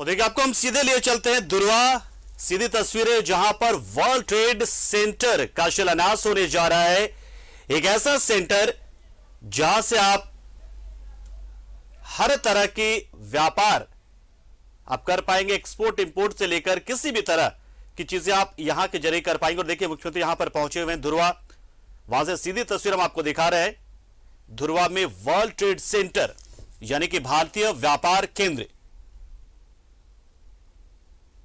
और देखिए आपको हम सीधे लिए चलते हैं दुर्वा। सीधी तस्वीरें जहां पर वर्ल्ड ट्रेड सेंटर का शिलान्यास होने जा रहा है। एक ऐसा सेंटर जहां से आप हर तरह की व्यापार आप कर पाएंगे, एक्सपोर्ट इंपोर्ट से लेकर किसी भी तरह की चीजें आप यहां के जरिए कर पाएंगे। और देखिए मुख्यमंत्री यहां पर पहुंचे हुए हैं दुर्वा, वहां से सीधी तस्वीर हम आपको दिखा रहे हैं। दुर्वा में वर्ल्ड ट्रेड सेंटर यानी कि भारतीय व्यापार केंद्र,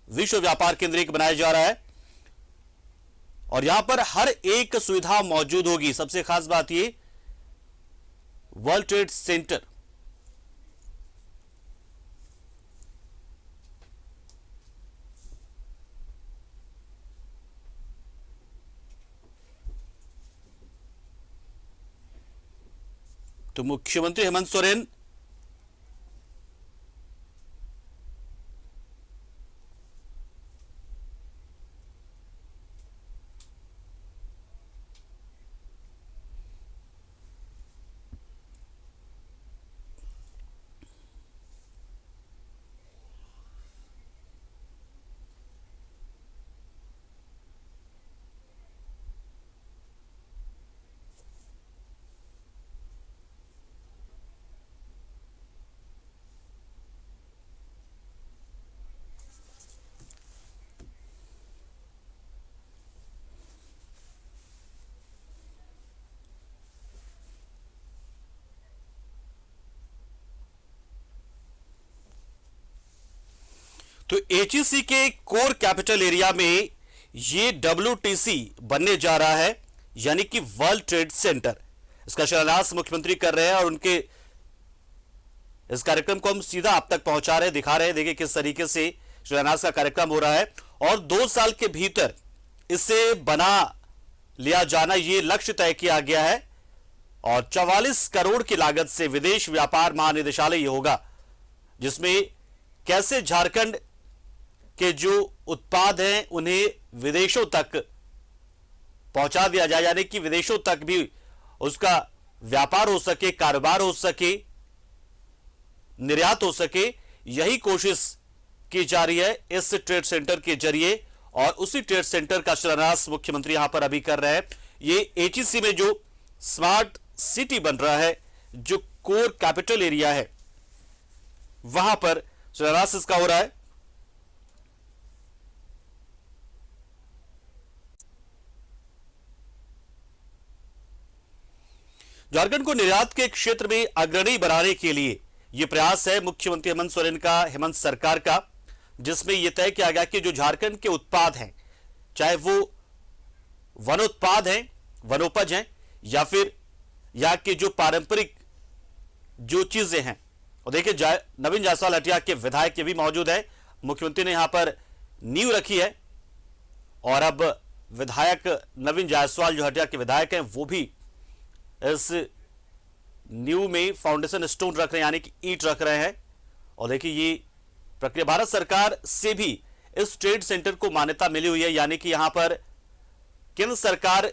विश्व व्यापार केंद्र एक बनाया जा रहा है और यहां पर हर एक सुविधा मौजूद होगी। सबसे खास बात यह वर्ल्ड ट्रेड सेंटर तो मुख्यमंत्री हेमंत सोरेन तो एचईसी के कोर कैपिटल एरिया में ये डब्ल्यूटीसी बनने जा रहा है यानी कि वर्ल्ड ट्रेड सेंटर। इसका शिलान्यास मुख्यमंत्री कर रहे हैं और उनके इस कार्यक्रम को हम सीधा आप तक पहुंचा रहे हैं, दिखा रहे हैं। देखिए किस तरीके से शिलान्यास का कार्यक्रम हो रहा है और 2 साल के भीतर इसे बना लिया जाना ये लक्ष्य तय किया गया है। और 44 करोड़ की लागत से विदेश व्यापार महानिदेशालय ये होगा, जिसमें कैसे झारखंड के जो उत्पाद हैं उन्हें विदेशों तक पहुंचा दिया जाए, यानी कि विदेशों तक भी उसका व्यापार हो सके, कारोबार हो सके, निर्यात हो सके। यही कोशिश की जा रही है इस ट्रेड सेंटर के जरिए और उसी ट्रेड सेंटर का शिलान्यास मुख्यमंत्री यहां पर अभी कर रहे हैं। ये एचईसी में जो स्मार्ट सिटी बन रहा है, जो कोर कैपिटल एरिया है, वहां पर शिलान्यास इसका हो रहा है। झारखंड को निर्यात के क्षेत्र में अग्रणी बनाने के लिए यह प्रयास है मुख्यमंत्री हेमंत सोरेन का, हेमंत सरकार का, जिसमें यह तय किया गया कि जो झारखंड के उत्पाद हैं, चाहे वो वनोत्पाद हैं, वनोपज हैं, या फिर यहाँ के जो पारंपरिक जो चीजें हैं। और देखिए नवीन जायसवाल हटिया के विधायक ये भी मौजूद है। मुख्यमंत्री ने यहां पर नींव रखी है और अब विधायक नवीन जायसवाल जो हटिया के विधायक हैं वो भी इस नींव में फाउंडेशन स्टोन रख रहे हैं, यानी कि ईंट रख रहे हैं। और देखिए ये प्रक्रिया भारत सरकार से भी इस ट्रेड सेंटर को मान्यता मिली हुई है, यानी कि यहां पर केंद्र सरकार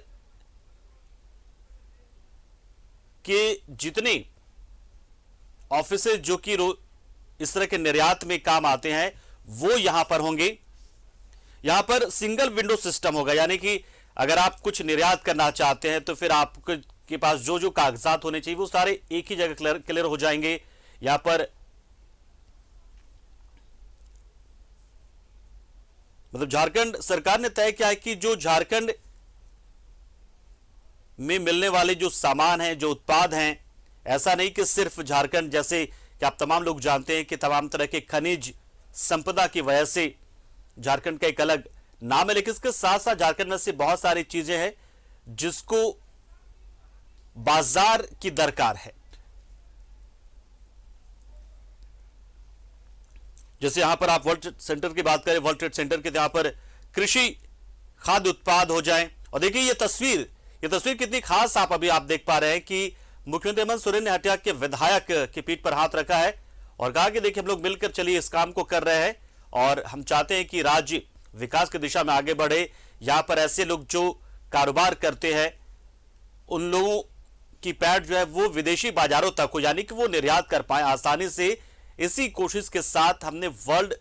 के जितने ऑफिसेज जो कि इस तरह के निर्यात में काम आते हैं वो यहां पर होंगे। यहां पर सिंगल विंडो सिस्टम होगा, यानी कि अगर आप कुछ निर्यात करना चाहते हैं तो फिर आपके पास जो जो कागजात होने चाहिए वो सारे एक ही जगह क्लियर हो जाएंगे। यहां पर मतलब झारखंड सरकार ने तय किया है कि जो झारखंड में मिलने वाले जो सामान हैं, जो उत्पाद हैं, ऐसा नहीं कि सिर्फ झारखंड, जैसे कि आप तमाम लोग जानते हैं कि तमाम तरह के खनिज संपदा की वजह से झारखंड का एक अलग नाम है, लेकिन इसके साथ साथ झारखंड में से बहुत सारी चीजें हैं जिसको बाजार की दरकार है। जैसे यहां पर आप वर्ल्ड ट्रेड सेंटर की बात करें, वर्ल्ड ट्रेड सेंटर के यहां पर कृषि खाद्य उत्पाद हो जाएं। और देखिए ये तस्वीर कितनी खास आप अभी आप देख पा रहे हैं कि मुख्यमंत्री हेमंत सोरेन ने हटिया के विधायक की पीठ पर हाथ रखा है और कहा कि देखिए हम लोग मिलकर चलिए इस काम को कर रहे हैं और हम चाहते हैं कि राज्य विकास की दिशा में आगे बढ़े। यहां पर ऐसे लोग जो कारोबार करते हैं उन लोगों की पैठ जो है वो विदेशी बाजारों तक हो, यानी कि वो निर्यात कर पाए आसानी से। इसी कोशिश के साथ हमने वर्ल्ड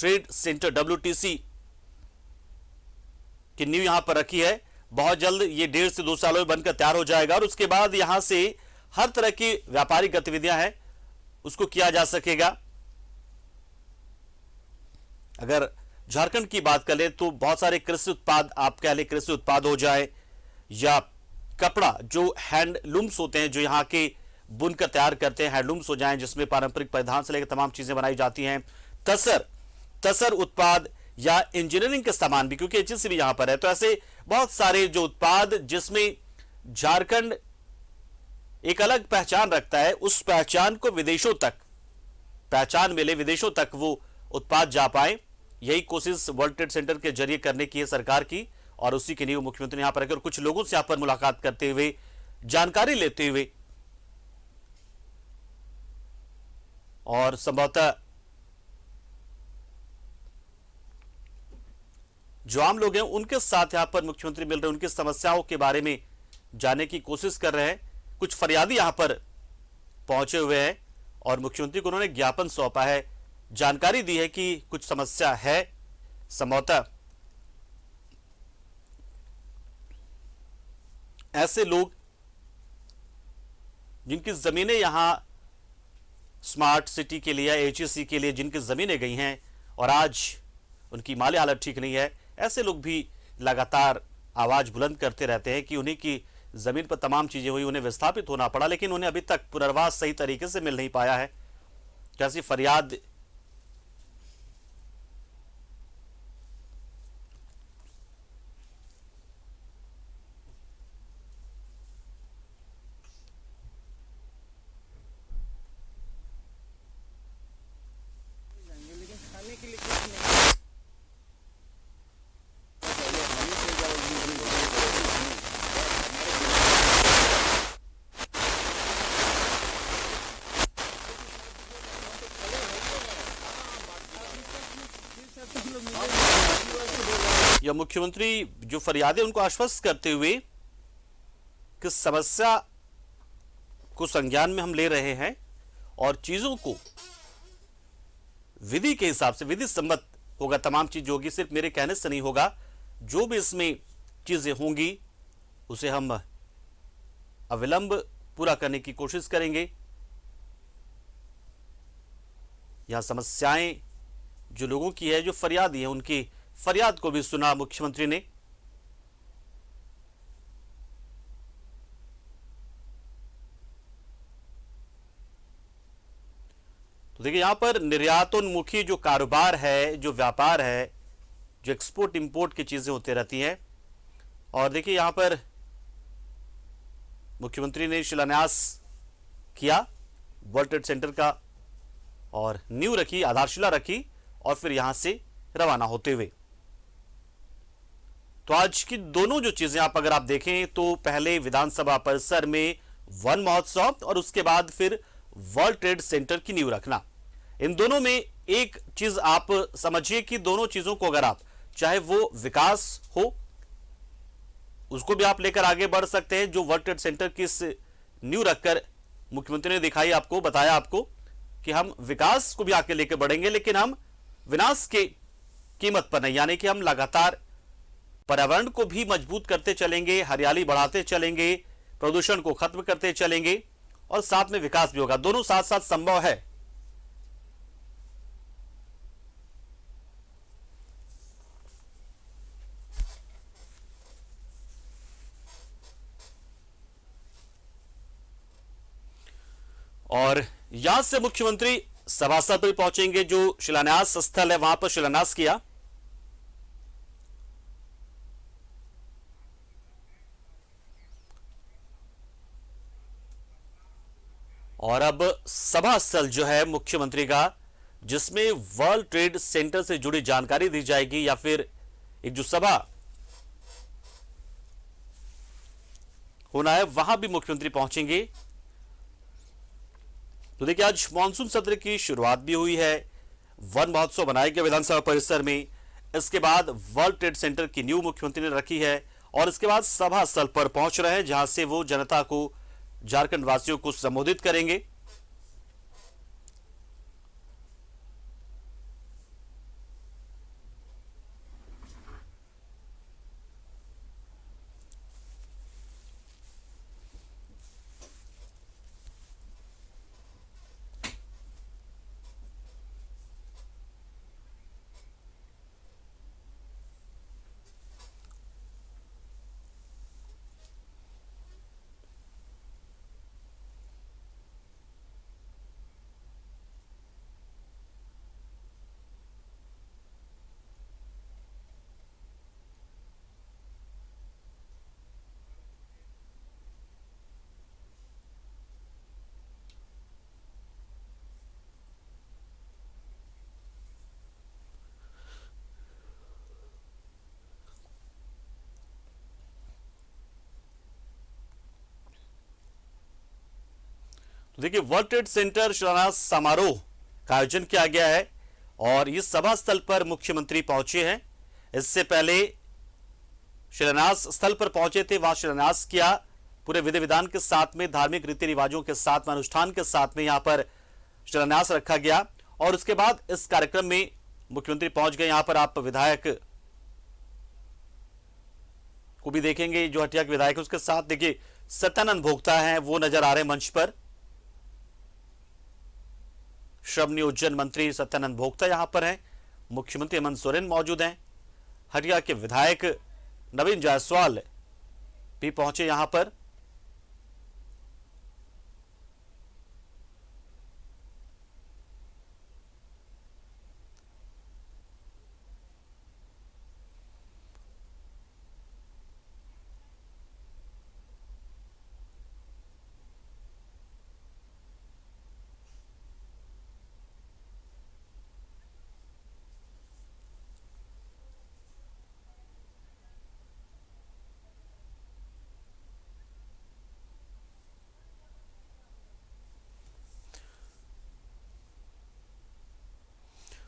ट्रेड सेंटर WTC की नींव यहां पर रखी है। बहुत जल्द ये 1.5 से 2 सालों में बनकर तैयार हो जाएगा और उसके बाद यहां से हर तरह की व्यापारिक गतिविधियां हैं उसको किया जा सकेगा। अगर झारखंड की बात करें तो बहुत सारे कृषि उत्पाद, आप कह लें कृषि उत्पाद हो जाए या कपड़ा, जो हैंडलूम्स होते हैं, जो यहाँ के बुनकर तैयार करते हैं, हैंडलूम्स हो जाएं जिसमें पारंपरिक परिधान से लेकर तमाम चीजें बनाई जाती हैं, तसर उत्पाद या इंजीनियरिंग के सामान भी, क्योंकि HEC भी यहां पर है। तो ऐसे बहुत सारे जो उत्पाद जिसमें झारखंड एक अलग पहचान रखता है, उस पहचान को विदेशों तक पहचान मिले, विदेशों तक वो उत्पाद जा पाए, यही कोशिश वर्ल्ड ट्रेड सेंटर के जरिए करने की है सरकार की। और उसी की नींव मुख्यमंत्री ने यहां पर रखी और कुछ लोगों से यहां पर मुलाकात करते हुए, जानकारी लेते हुए और संभवतः जो आम लोग हैं उनके साथ यहां पर मुख्यमंत्री मिल रहे हैं, उनकी समस्याओं के बारे में जानने की कोशिश कर रहे हैं। कुछ फरियादी यहां पर पहुंचे हुए हैं और मुख्यमंत्री को उन्होंने ज्ञापन सौंपा है, जानकारी दी है कि कुछ समस्या है। संभवतः ऐसे लोग जिनकी जमीनें यहां स्मार्ट सिटी के लिए, HEC के लिए जिनकी जमीनें गई हैं और आज उनकी माली हालत ठीक नहीं है, ऐसे लोग भी लगातार आवाज बुलंद करते रहते हैं कि उन्हीं की जमीन पर तमाम चीजें हुई, उन्हें विस्थापित होना पड़ा, लेकिन उन्हें अभी तक पुनर्वास सही तरीके से मिल नहीं पाया है। कैसी फरियाद या मुख्यमंत्री जो फरियादें उनको आश्वस्त करते हुए कि समस्या को संज्ञान में हम ले रहे हैं और चीजों को विधि के हिसाब से, विधि सम्मत होगा, तमाम चीज होगी, सिर्फ मेरे कहने से नहीं होगा, जो भी इसमें चीजें होंगी उसे हम अविलंब पूरा करने की कोशिश करेंगे। यहां समस्याएं जो लोगों की है, जो फरियादी है, उनकी फरियाद को भी सुना मुख्यमंत्री ने। तो देखिए यहां पर निर्यातोन्मुखी जो कारोबार है, जो व्यापार है, जो एक्सपोर्ट इंपोर्ट की चीजें होती रहती हैं। और देखिए यहां पर मुख्यमंत्री ने शिलान्यास किया वर्ल्ड ट्रेड सेंटर का और नींव रखी, आधारशिला रखी और फिर यहां से रवाना होते हुए। तो आज की दोनों जो चीजें आप अगर आप देखें तो पहले विधानसभा परिसर में वन महोत्सव और उसके बाद फिर वर्ल्ड ट्रेड सेंटर की नींव रखना, इन दोनों में एक चीज आप समझिए कि दोनों चीजों को अगर आप, चाहे वो विकास हो, उसको भी आप लेकर आगे बढ़ सकते हैं, जो वर्ल्ड ट्रेड सेंटर की नींव रखकर मुख्यमंत्री ने दिखाई आपको, बताया आपको कि हम विकास को भी आगे लेकर बढ़ेंगे, लेकिन हम विनाश के कीमत पर नहीं, यानी कि हम लगातार पर्यावरण को भी मजबूत करते चलेंगे, हरियाली बढ़ाते चलेंगे, प्रदूषण को खत्म करते चलेंगे और साथ में विकास भी होगा। दोनों साथ साथ संभव है। और यहां से मुख्यमंत्री सभास्थल पर पहुंचेंगे, जो शिलान्यास स्थल है वहां पर शिलान्यास किया। और अब सभा स्थल जो है मुख्यमंत्री का, जिसमें वर्ल्ड ट्रेड सेंटर से जुड़ी जानकारी दी जाएगी या फिर एक जो सभा होना है वहां भी मुख्यमंत्री पहुंचेंगे। तो देखिए आज मानसून सत्र की शुरुआत भी हुई है, वन महोत्सव बनाया गया विधानसभा परिसर में, इसके बाद वर्ल्ड ट्रेड सेंटर की नींव मुख्यमंत्री ने रखी है और इसके बाद सभा स्थल पर पहुंच रहे हैं, जहां से वो जनता को, झारखंड वासियों को संबोधित करेंगे। देखिए, वर्ल्ड ट्रेड सेंटर शिलान्यास समारोह का आयोजन किया गया है और इस सभा स्थल पर मुख्यमंत्री पहुंचे हैं। इससे पहले शिलान्यास स्थल पर पहुंचे थे, वहां शिलान्यास किया पूरे विधि विधान के साथ में, धार्मिक रीति रिवाजों के साथ में, अनुष्ठान के साथ में यहां पर शिलान्यास रखा गया और उसके बाद इस कार्यक्रम में मुख्यमंत्री पहुंच गए। यहां पर आप विधायक को भी देखेंगे, जो हटिया के विधायक, उसके साथ देखिए सत्यानंद भोक्ता हैं, वो नजर आ रहे हैं मंच पर। श्रम नियोजन मंत्री सत्यानंद भोक्ता यहां पर हैं, मुख्यमंत्री हेमंत सोरेन मौजूद हैं, हटिया के विधायक नवीन जायसवाल भी पहुंचे यहां पर।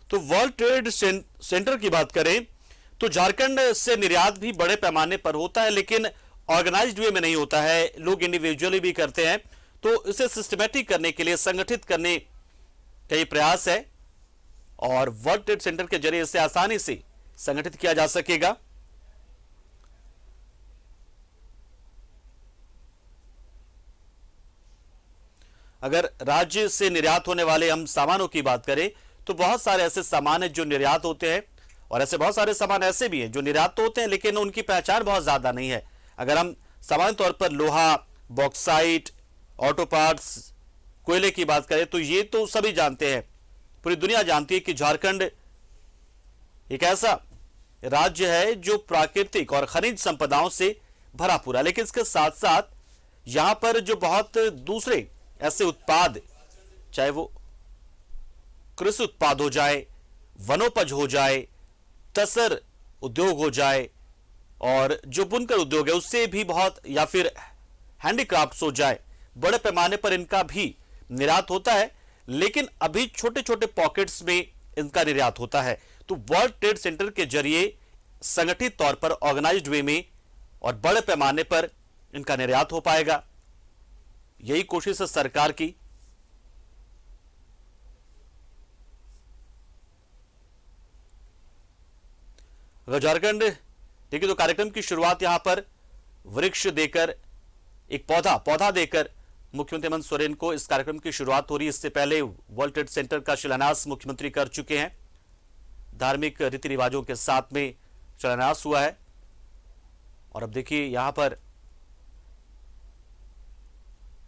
तो वर्ल्ड ट्रेड सेंटर की बात करें तो झारखंड से निर्यात भी बड़े पैमाने पर होता है, लेकिन ऑर्गेनाइज्ड वे में नहीं होता है, लोग इंडिविजुअली भी करते हैं। तो इसे सिस्टमैटिक करने के लिए, संगठित करने का ये प्रयास है और वर्ल्ड ट्रेड सेंटर के जरिए इसे आसानी से संगठित किया जा सकेगा। अगर राज्य से निर्यात होने वाले हम सामानों की बात करें तो बहुत सारे ऐसे सामान हैं जो निर्यात होते हैं और ऐसे बहुत सारे सामान ऐसे भी हैं जो निर्यात तो होते हैं लेकिन उनकी पहचान बहुत ज्यादा नहीं है। अगर हम सामान्य तौर पर लोहा, बॉक्साइट, ऑटो पार्ट्स, कोयले की बात करें तो ये तो सभी जानते हैं, पूरी दुनिया जानती है कि झारखंड एक ऐसा राज्य है जो प्राकृतिक और खनिज संपदाओं से भरा पूरा, लेकिन इसके साथ साथ यहां पर जो बहुत दूसरे ऐसे उत्पाद, चाहे वो कृषि उत्पाद हो जाए, वनोपज हो जाए, तसर उद्योग हो जाए और जो बुनकर उद्योग है उससे भी बहुत, या फिर हैंडीक्राफ्ट्स हो जाए, बड़े पैमाने पर इनका भी निर्यात होता है, लेकिन अभी छोटे छोटे पॉकेट्स में इनका निर्यात होता है। तो वर्ल्ड ट्रेड सेंटर के जरिए संगठित तौर पर, ऑर्गेनाइज्ड वे में और बड़े पैमाने पर इनका निर्यात हो पाएगा, यही कोशिश है सरकार की। झारखंड देखिए तो कार्यक्रम की शुरुआत यहां पर वृक्ष देकर, एक पौधा देकर मुख्यमंत्री हेमंत सोरेन को इस कार्यक्रम की शुरुआत हो रही है। इससे पहले वर्ल्ड ट्रेड सेंटर का शिलान्यास मुख्यमंत्री कर चुके हैं, धार्मिक रीति रिवाजों के साथ में शिलान्यास हुआ है और अब देखिए यहां पर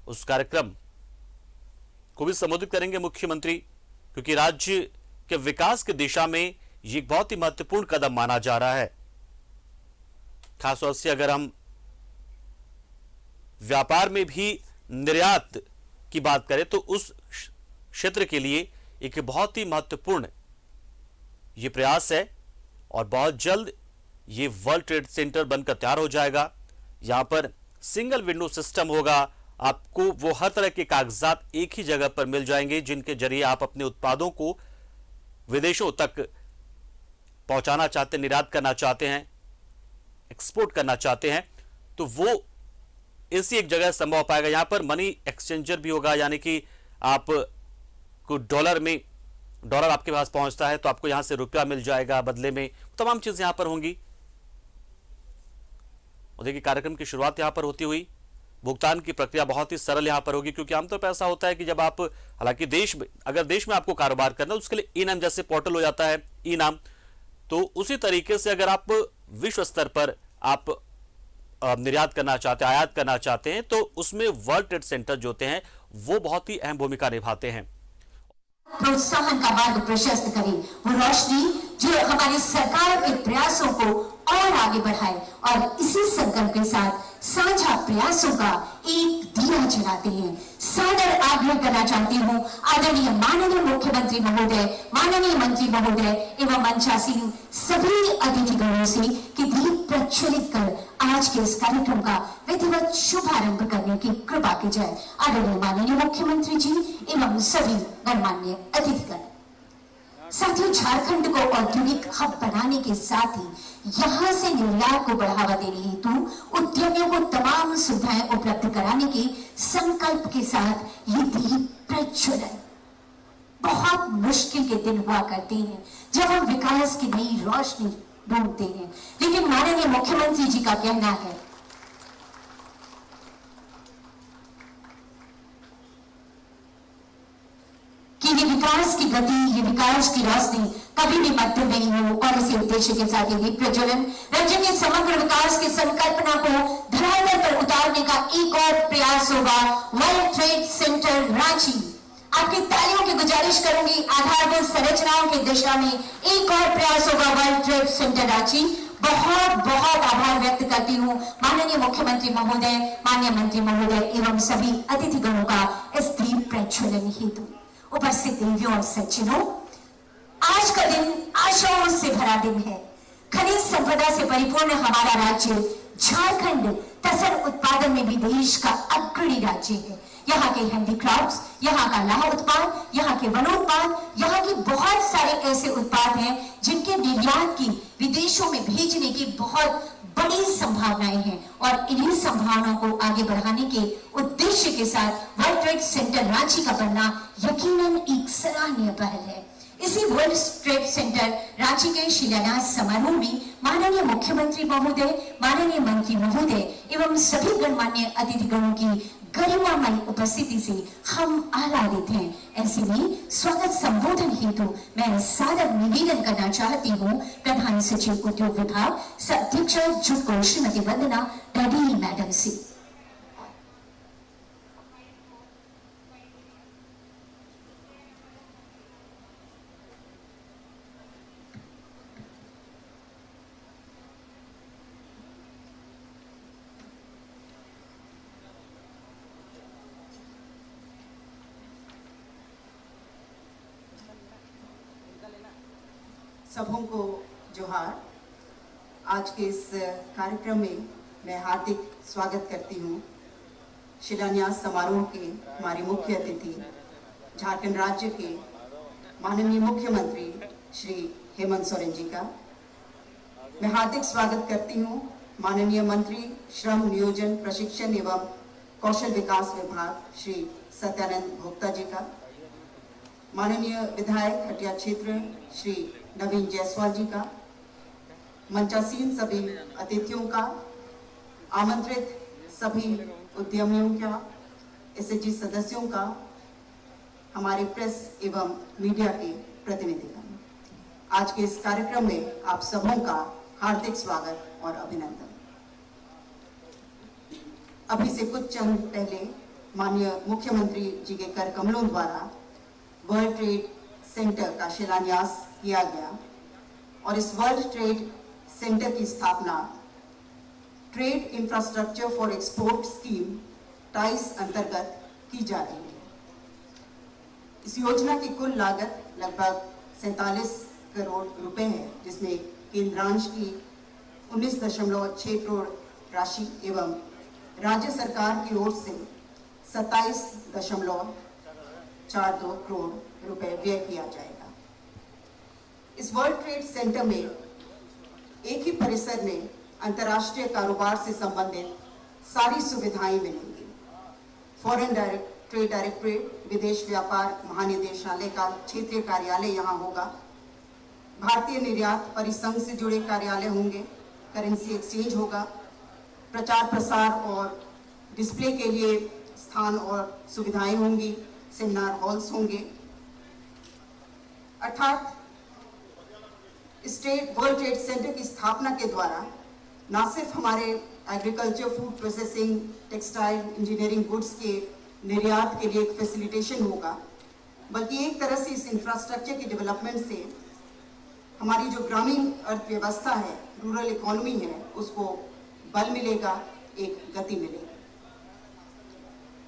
उस कार्यक्रम को भी संबोधित करेंगे मुख्यमंत्री, क्योंकि राज्य के विकास की दिशा में ये एक बहुत ही महत्वपूर्ण कदम माना जा रहा है। खासतौर से अगर हम व्यापार में भी निर्यात की बात करें तो उस क्षेत्र के लिए एक बहुत ही महत्वपूर्ण ये प्रयास है और बहुत जल्द ये वर्ल्ड ट्रेड सेंटर बनकर तैयार हो जाएगा। यहां पर सिंगल विंडो सिस्टम होगा, आपको वो हर तरह के कागजात एक ही जगह पर मिल जाएंगे जिनके जरिए आप अपने उत्पादों को विदेशों तक पहुंचाना चाहते हैं, निर्यात करना चाहते हैं, एक्सपोर्ट करना चाहते हैं, तो वो इसी एक जगह संभव हो पाएगा। यहां पर मनी एक्सचेंजर भी होगा, यानी कि आप को डॉलर आपके पास पहुंचता है तो आपको यहां से रुपया मिल जाएगा बदले में, तमाम चीजें यहां पर होंगी। और देखिए कार्यक्रम की शुरुआत यहां पर होती हुई, भुगतान की प्रक्रिया बहुत ही सरल यहां पर होगी, क्योंकि आमतौर पर ऐसा होता है कि जब आप, हालांकि अगर देश में आपको कारोबार करना है उसके लिए ई नाम जैसे पोर्टल हो जाता है, ई नाम, तो उसी तरीके से अगर आप विश्व स्तर पर आप निर्यात करना चाहते हैं, आयात करना चाहते हैं, तो उसमें वर्ल्ड ट्रेड सेंटर जो होते हैं वो बहुत ही अहम भूमिका निभाते हैं। प्रोत्साहन का मार्ग प्रशस्त करें, वो रोशनी जो हमारी सरकार के प्रयासों को और आगे बढ़ाए और इसी संकल्प के साथ साझा प्रयासों का एक दिया जलाते हैं। सादर आग्रह करना चाहती हूँ आदरणीय माननीय मुख्यमंत्री महोदय, माननीय मंत्री महोदय एवं मंचासीन सभी अतिथिगणों से कि दीप प्रज्वलित कर आज के इस कार्यक्रम का विधिवत शुभारंभ करने की कृपा की जाए। आदरणीय माननीय मुख्यमंत्री जी एवं सभी गणमान्य अतिथिगण। साथियों, झारखंड को औद्योगिक हब बनाने के साथ ही यहां से निर्यात को बढ़ावा देने हेतु उद्यमियों को तमाम सुविधाएं उपलब्ध कराने के संकल्प के साथ ये दीप प्रज्वलन बहुत मुश्किल के दिन हुआ करते हैं जब हम विकास की नई रोशनी ढूंढते हैं, लेकिन माननीय मुख्यमंत्री जी का कहना है कि ये विकास की गति, ये विकास की रोशनी कभी भी मध्यम नहीं हो और इसी उद्देश्य के साथ ये दीप प्रज्वलन राज्य के समग्र विकास की संकल्पना को धरातल पर उतारने का एक और प्रयास होगा। वर्ल्ड ट्रेड सेंटर रांची, आपकी तालियों की गुजारिश करूंगी। आधारभूत संरचनाओं की दिशा में एक और प्रयास होगा वर्ल्ड ट्रेड सेंटर रांची। बहुत बहुत आभार व्यक्त करती हूँ माननीय मुख्यमंत्री महोदय, माननीय मंत्री महोदय एवं सभी अतिथिगणों का इस दीप प्रज्वलन हेतु। उपस्थित देवियों और सज्जनों, आज का दिन आशाओं से भरा दिन है। खनिज संपदा से परिपूर्ण हमारा राज्य झारखंड तसर उत्पादन में भी देश का अग्रणी राज्य है। यहाँ के हैंडीक्राफ्ट्स, यहाँ का लाह उत्पाद, यहाँ के वनोत्पाद, यहाँ के बहुत सारे ऐसे उत्पाद हैं जिनके निर्यात की विदेशों में भेजने की बहुत बड़ी संभावनाएं हैं और इन्हीं संभावनाओं को आगे बढ़ाने के उद्देश्य के साथ वर्ल्ड ट्रेड सेंटर रांची का बनना यकीनन एक सराहनीय पहल है। इसी वर्ल्ड ट्रेड सेंटर रांची के शिलान्यास समारोह में माननीय मुख्यमंत्री महोदय, माननीय मंत्री महोदय एवं सभी गणमान्य अतिथिगणों की गरिमामयी उपस्थिति से हम आह्लादित हैं। ऐसे में स्वागत संबोधन हेतु मैं सादर निवेदन करना चाहती हूँ प्रधान सचिव उद्योग विभाग अध्यक्ष जुटको श्रीमती वंदना डडी मैडम से। सबों को जोहार। आज के इस कार्यक्रम में मैं हार्दिक स्वागत करती हूँ शिलान्यास समारोह के हमारे मुख्य अतिथि झारखंड राज्य के माननीय मुख्यमंत्री श्री हेमंत सोरेन जी का। मैं हार्दिक स्वागत करती हूँ माननीय मंत्री श्रम नियोजन प्रशिक्षण एवं कौशल विकास विभाग श्री सत्यानंद भोक्ता जी का, माननीय विधायक हटिया क्षेत्र श्री नवीन जायसवाल जी का, मंचासीन सभी अतिथियों का, आमंत्रित सभी उद्यमियों का, एसएचजी सदस्यों का, हमारे प्रेस एवं मीडिया के प्रतिनिधिगण, आज के इस कार्यक्रम में आप सबों का हार्दिक स्वागत और अभिनंदन। अभी से कुछ क्षण पहले माननीय मुख्यमंत्री जी के कर कमलों द्वारा वर्ल्ड ट्रेड सेंटर का शिलान्यास किया गया और इस वर्ल्ड ट्रेड सेंटर की स्थापना trade infrastructure for export scheme TIES अंतर्गत की जा रही है। इस योजना की कुल लागत लगभग 47 करोड़ रुपए है, जिसमें केंद्रांश की 19.6 करोड़ राशि एवं राज्य सरकार की ओर से 27.42 करोड़ रुपए व्यय किया जाएगा। इस वर्ल्ड ट्रेड सेंटर में एक ही परिसर में अंतर्राष्ट्रीय कारोबार से संबंधित सारी सुविधाएं मिलेंगी। फॉरेन ट्रेड डायरेक्टरेट, विदेश व्यापार महानिदेशालय का क्षेत्रीय कार्यालय यहाँ होगा। भारतीय निर्यात परिसंघ से जुड़े कार्यालय होंगे। करेंसी एक्सचेंज होगा। प्रचार प्रसार और डिस्प्ले के लिए स्थान और सुविधाएं होंगी। सेमिनार हॉल्स होंगे। अर्थात वर्ल्ड ट्रेड सेंटर की स्थापना के द्वारा न सिर्फ हमारे agriculture, food processing, textile, engineering goods के निर्यात के लिए एक फैसिलिटेशन होगा, बल्कि एक तरह से इस इंफ्रास्ट्रक्चर के डेवलपमेंट से हमारी जो ग्रामीण अर्थव्यवस्था है, रूरल इकोनॉमी है, उसको बल मिलेगा, एक गति मिलेगी।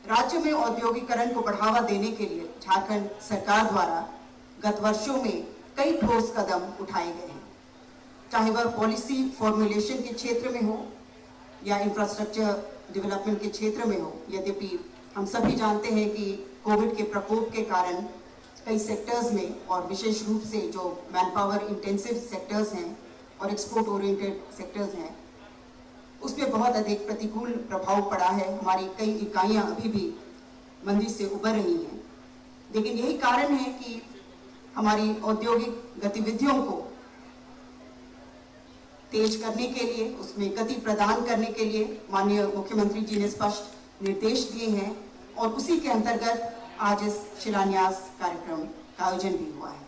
राज्य में औद्योगिकरण को बढ़ावा देने के लिए झारखंड सरकार द्वारा गत वर्षों में कई ठोस कदम उठाए गए हैं, चाहे वह पॉलिसी फॉर्मुलेशन के क्षेत्र में हो या इंफ्रास्ट्रक्चर डेवलपमेंट के क्षेत्र में हो। यद्यपि हम सभी जानते हैं कि कोविड के प्रकोप के कारण कई सेक्टर्स में और विशेष रूप से जो मैन पावर इंटेंसिव सेक्टर्स हैं और एक्सपोर्ट ओरिएंटेड सेक्टर्स हैं, उसमें बहुत अधिक प्रतिकूल प्रभाव पड़ा है। हमारी कई इकाइयां अभी भी मंदी से उबर रही हैं, लेकिन यही कारण है कि हमारी औद्योगिक गतिविधियों को तेज करने के लिए, उसमें गति प्रदान करने के लिए माननीय मुख्यमंत्री जी ने स्पष्ट निर्देश दिए हैं और उसी के अंतर्गत आज इस शिलान्यास कार्यक्रम का आयोजन भी हुआ है।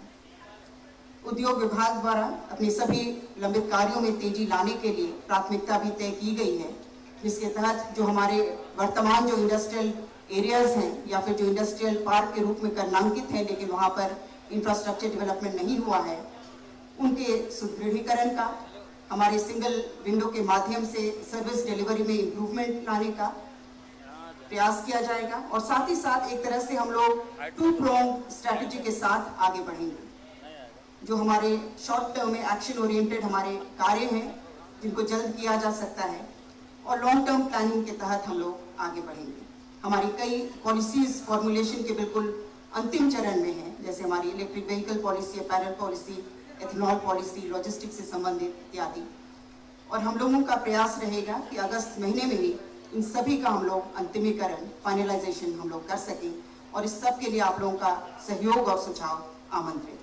उद्योग विभाग द्वारा अपने सभी लंबित कार्यों में तेजी लाने के लिए प्राथमिकता भी तय की गई है, जिसके तहत जो हमारे वर्तमान जो इंडस्ट्रियल एरियाज हैं या फिर जो इंडस्ट्रियल पार्क के रूप में कर्नांकित हैं लेकिन वहाँ पर इंफ्रास्ट्रक्चर डेवलपमेंट नहीं हुआ है, उनके सुदृढ़ीकरण का, हमारे सिंगल विंडो के माध्यम से सर्विस डिलीवरी में इम्प्रूवमेंट लाने का प्रयास किया जाएगा और साथ ही साथ एक तरह से हम लोग 2 pronged स्ट्रैटेजी के साथ आगे बढ़ेंगे। जो हमारे शॉर्ट टर्म में एक्शन ओरिएंटेड हमारे कार्य हैं जिनको जल्द किया जा सकता है और लॉन्ग टर्म प्लानिंग के तहत हम लोग आगे बढ़ेंगे। हमारी कई पॉलिसीज फॉर्मुलेशन के बिल्कुल अंतिम चरण में है, जैसे हमारी electric vehicle policy, apparel policy, ethanol policy, logistics से संबंधित इत्यादि। और हम लोगों का प्रयास रहेगा कि अगस्त महीने में ही इन सभी का हम लोग अंतिमीकरण, फाइनलाइजेशन हम लोग कर सकें और इस सब के लिए आप लोगों का सहयोग और सुझाव आमंत्रित है।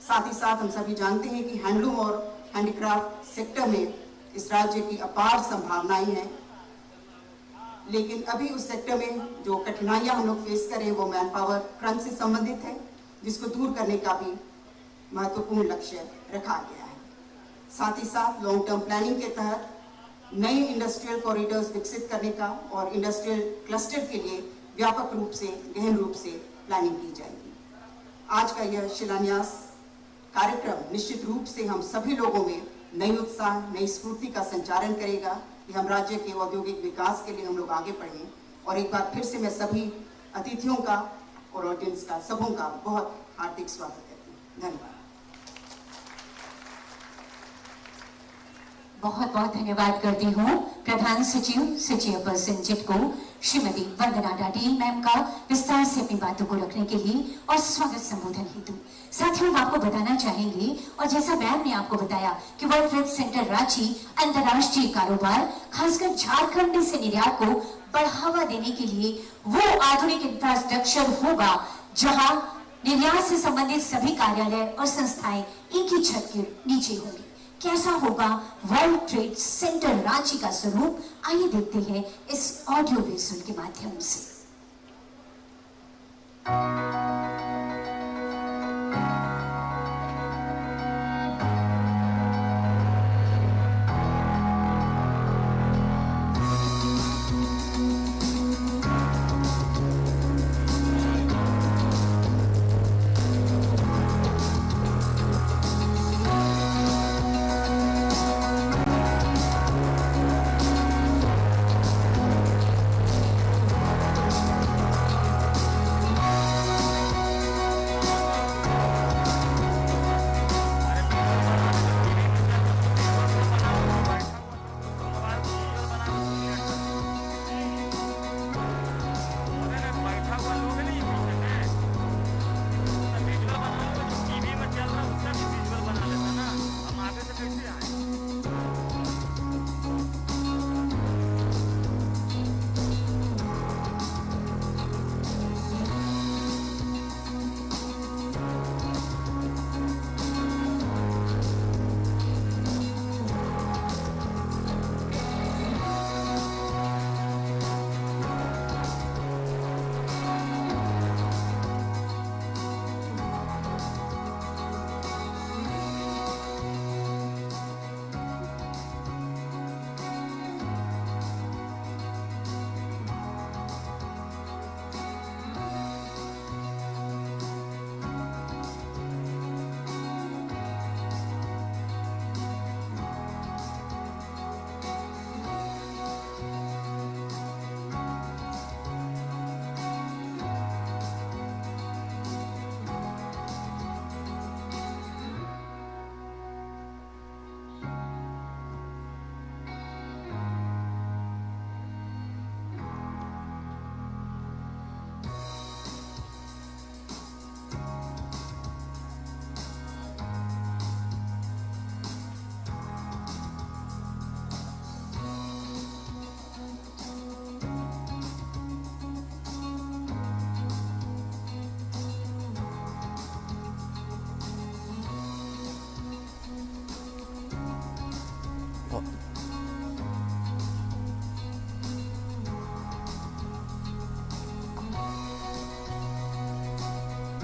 साथ ही साथ हम सभी जानते हैं कि हैंडलूम और हैंडीक्राफ्ट सेक्टर में इस राज्य की अपार संभावनाएं हैं, लेकिन अभी उस सेक्टर में जो कठिनाइयां हम लोग फेस करें वो मैन पावर क्रंच से संबंधित है, जिसको दूर करने का भी महत्वपूर्ण लक्ष्य रखा गया है। साथ ही साथ लॉन्ग टर्म प्लानिंग के तहत नए इंडस्ट्रियल कॉरिडोर्स विकसित करने का और इंडस्ट्रियल क्लस्टर के लिए व्यापक रूप से, गहन रूप से प्लानिंग की जाएगी। आज का यह शिलान्यास कार्यक्रम निश्चित रूप से हम सभी लोगों में नई उत्साह, नई स्फूर्ति का संचारण करेगा कि हम राज्य के औद्योगिक विकास के लिए हम लोग आगे बढ़ें। और एक बार फिर से मैं सभी अतिथियों का और ऑडियंस का, सबों का बहुत हार्दिक स्वागत करती हूँ। धन्यवाद। बहुत बहुत धन्यवाद करती हूँ प्रधान सचिव पर्सन जिट को, श्रीमती वंदना डाडील मैम का विस्तार से अपनी बातों को रखने के लिए और स्वागत संबोधन हेतु। साथियों, हम आपको बताना चाहेंगे और जैसा मैम ने आपको बताया कि वर्ल्ड ट्रेड सेंटर रांची अंतर्राष्ट्रीय कारोबार खासकर झारखंड से निर्यात को बढ़ावा देने के लिए वो आधुनिक इंफ्रास्ट्रक्चर होगा जहाँ निर्यात से संबंधित सभी कार्यालय और संस्थाएं एक ही छत के नीचे होंगी। कैसा होगा वर्ल्ड ट्रेड सेंटर रांची का स्वरूप, आइए देखते हैं इस ऑडियो विजुअल के माध्यम से।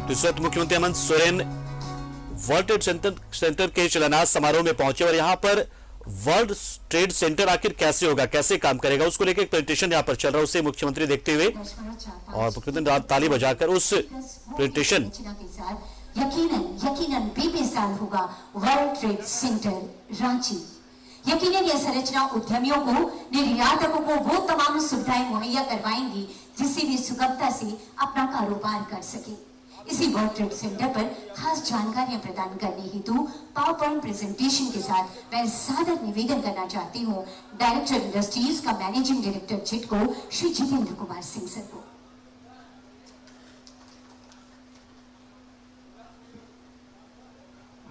तो इस वक्त मुख्यमंत्री Hemant Soren world trade centre के शिलान्यास समारोह में पहुंचे और यहां पर वर्ल्ड ट्रेड सेंटर आखिर कैसे होगा, कैसे काम करेगा, उसको लेकर एक प्रेजेंटेशन यहां पर चल रहा है, उसे मुख्यमंत्री देखते हुए और मुख्यमंत्री ताली बजाकर उस प्रेजेंटेशन यकीनन बेमिसाल होगा वर्ल्ड ट्रेड सेंटर रांची। यकीनन यह संरचना उद्यमियों को, निर्यातकों को वो तमाम सुविधाएं मुहैया करवाएंगी जिससे वे सुगमता से अपना कारोबार कर सके। इसी वर्ल्ड ट्रेड सेंटर पर खास जानकारियां प्रदान करने हेतु पावर पॉइंट प्रेजेंटेशन के साथ मैं सादर निवेदन करना चाहती हूं डायरेक्टर इंडस्ट्रीज का managing director JITCO Shri Jitendra Kumar Singh sir को।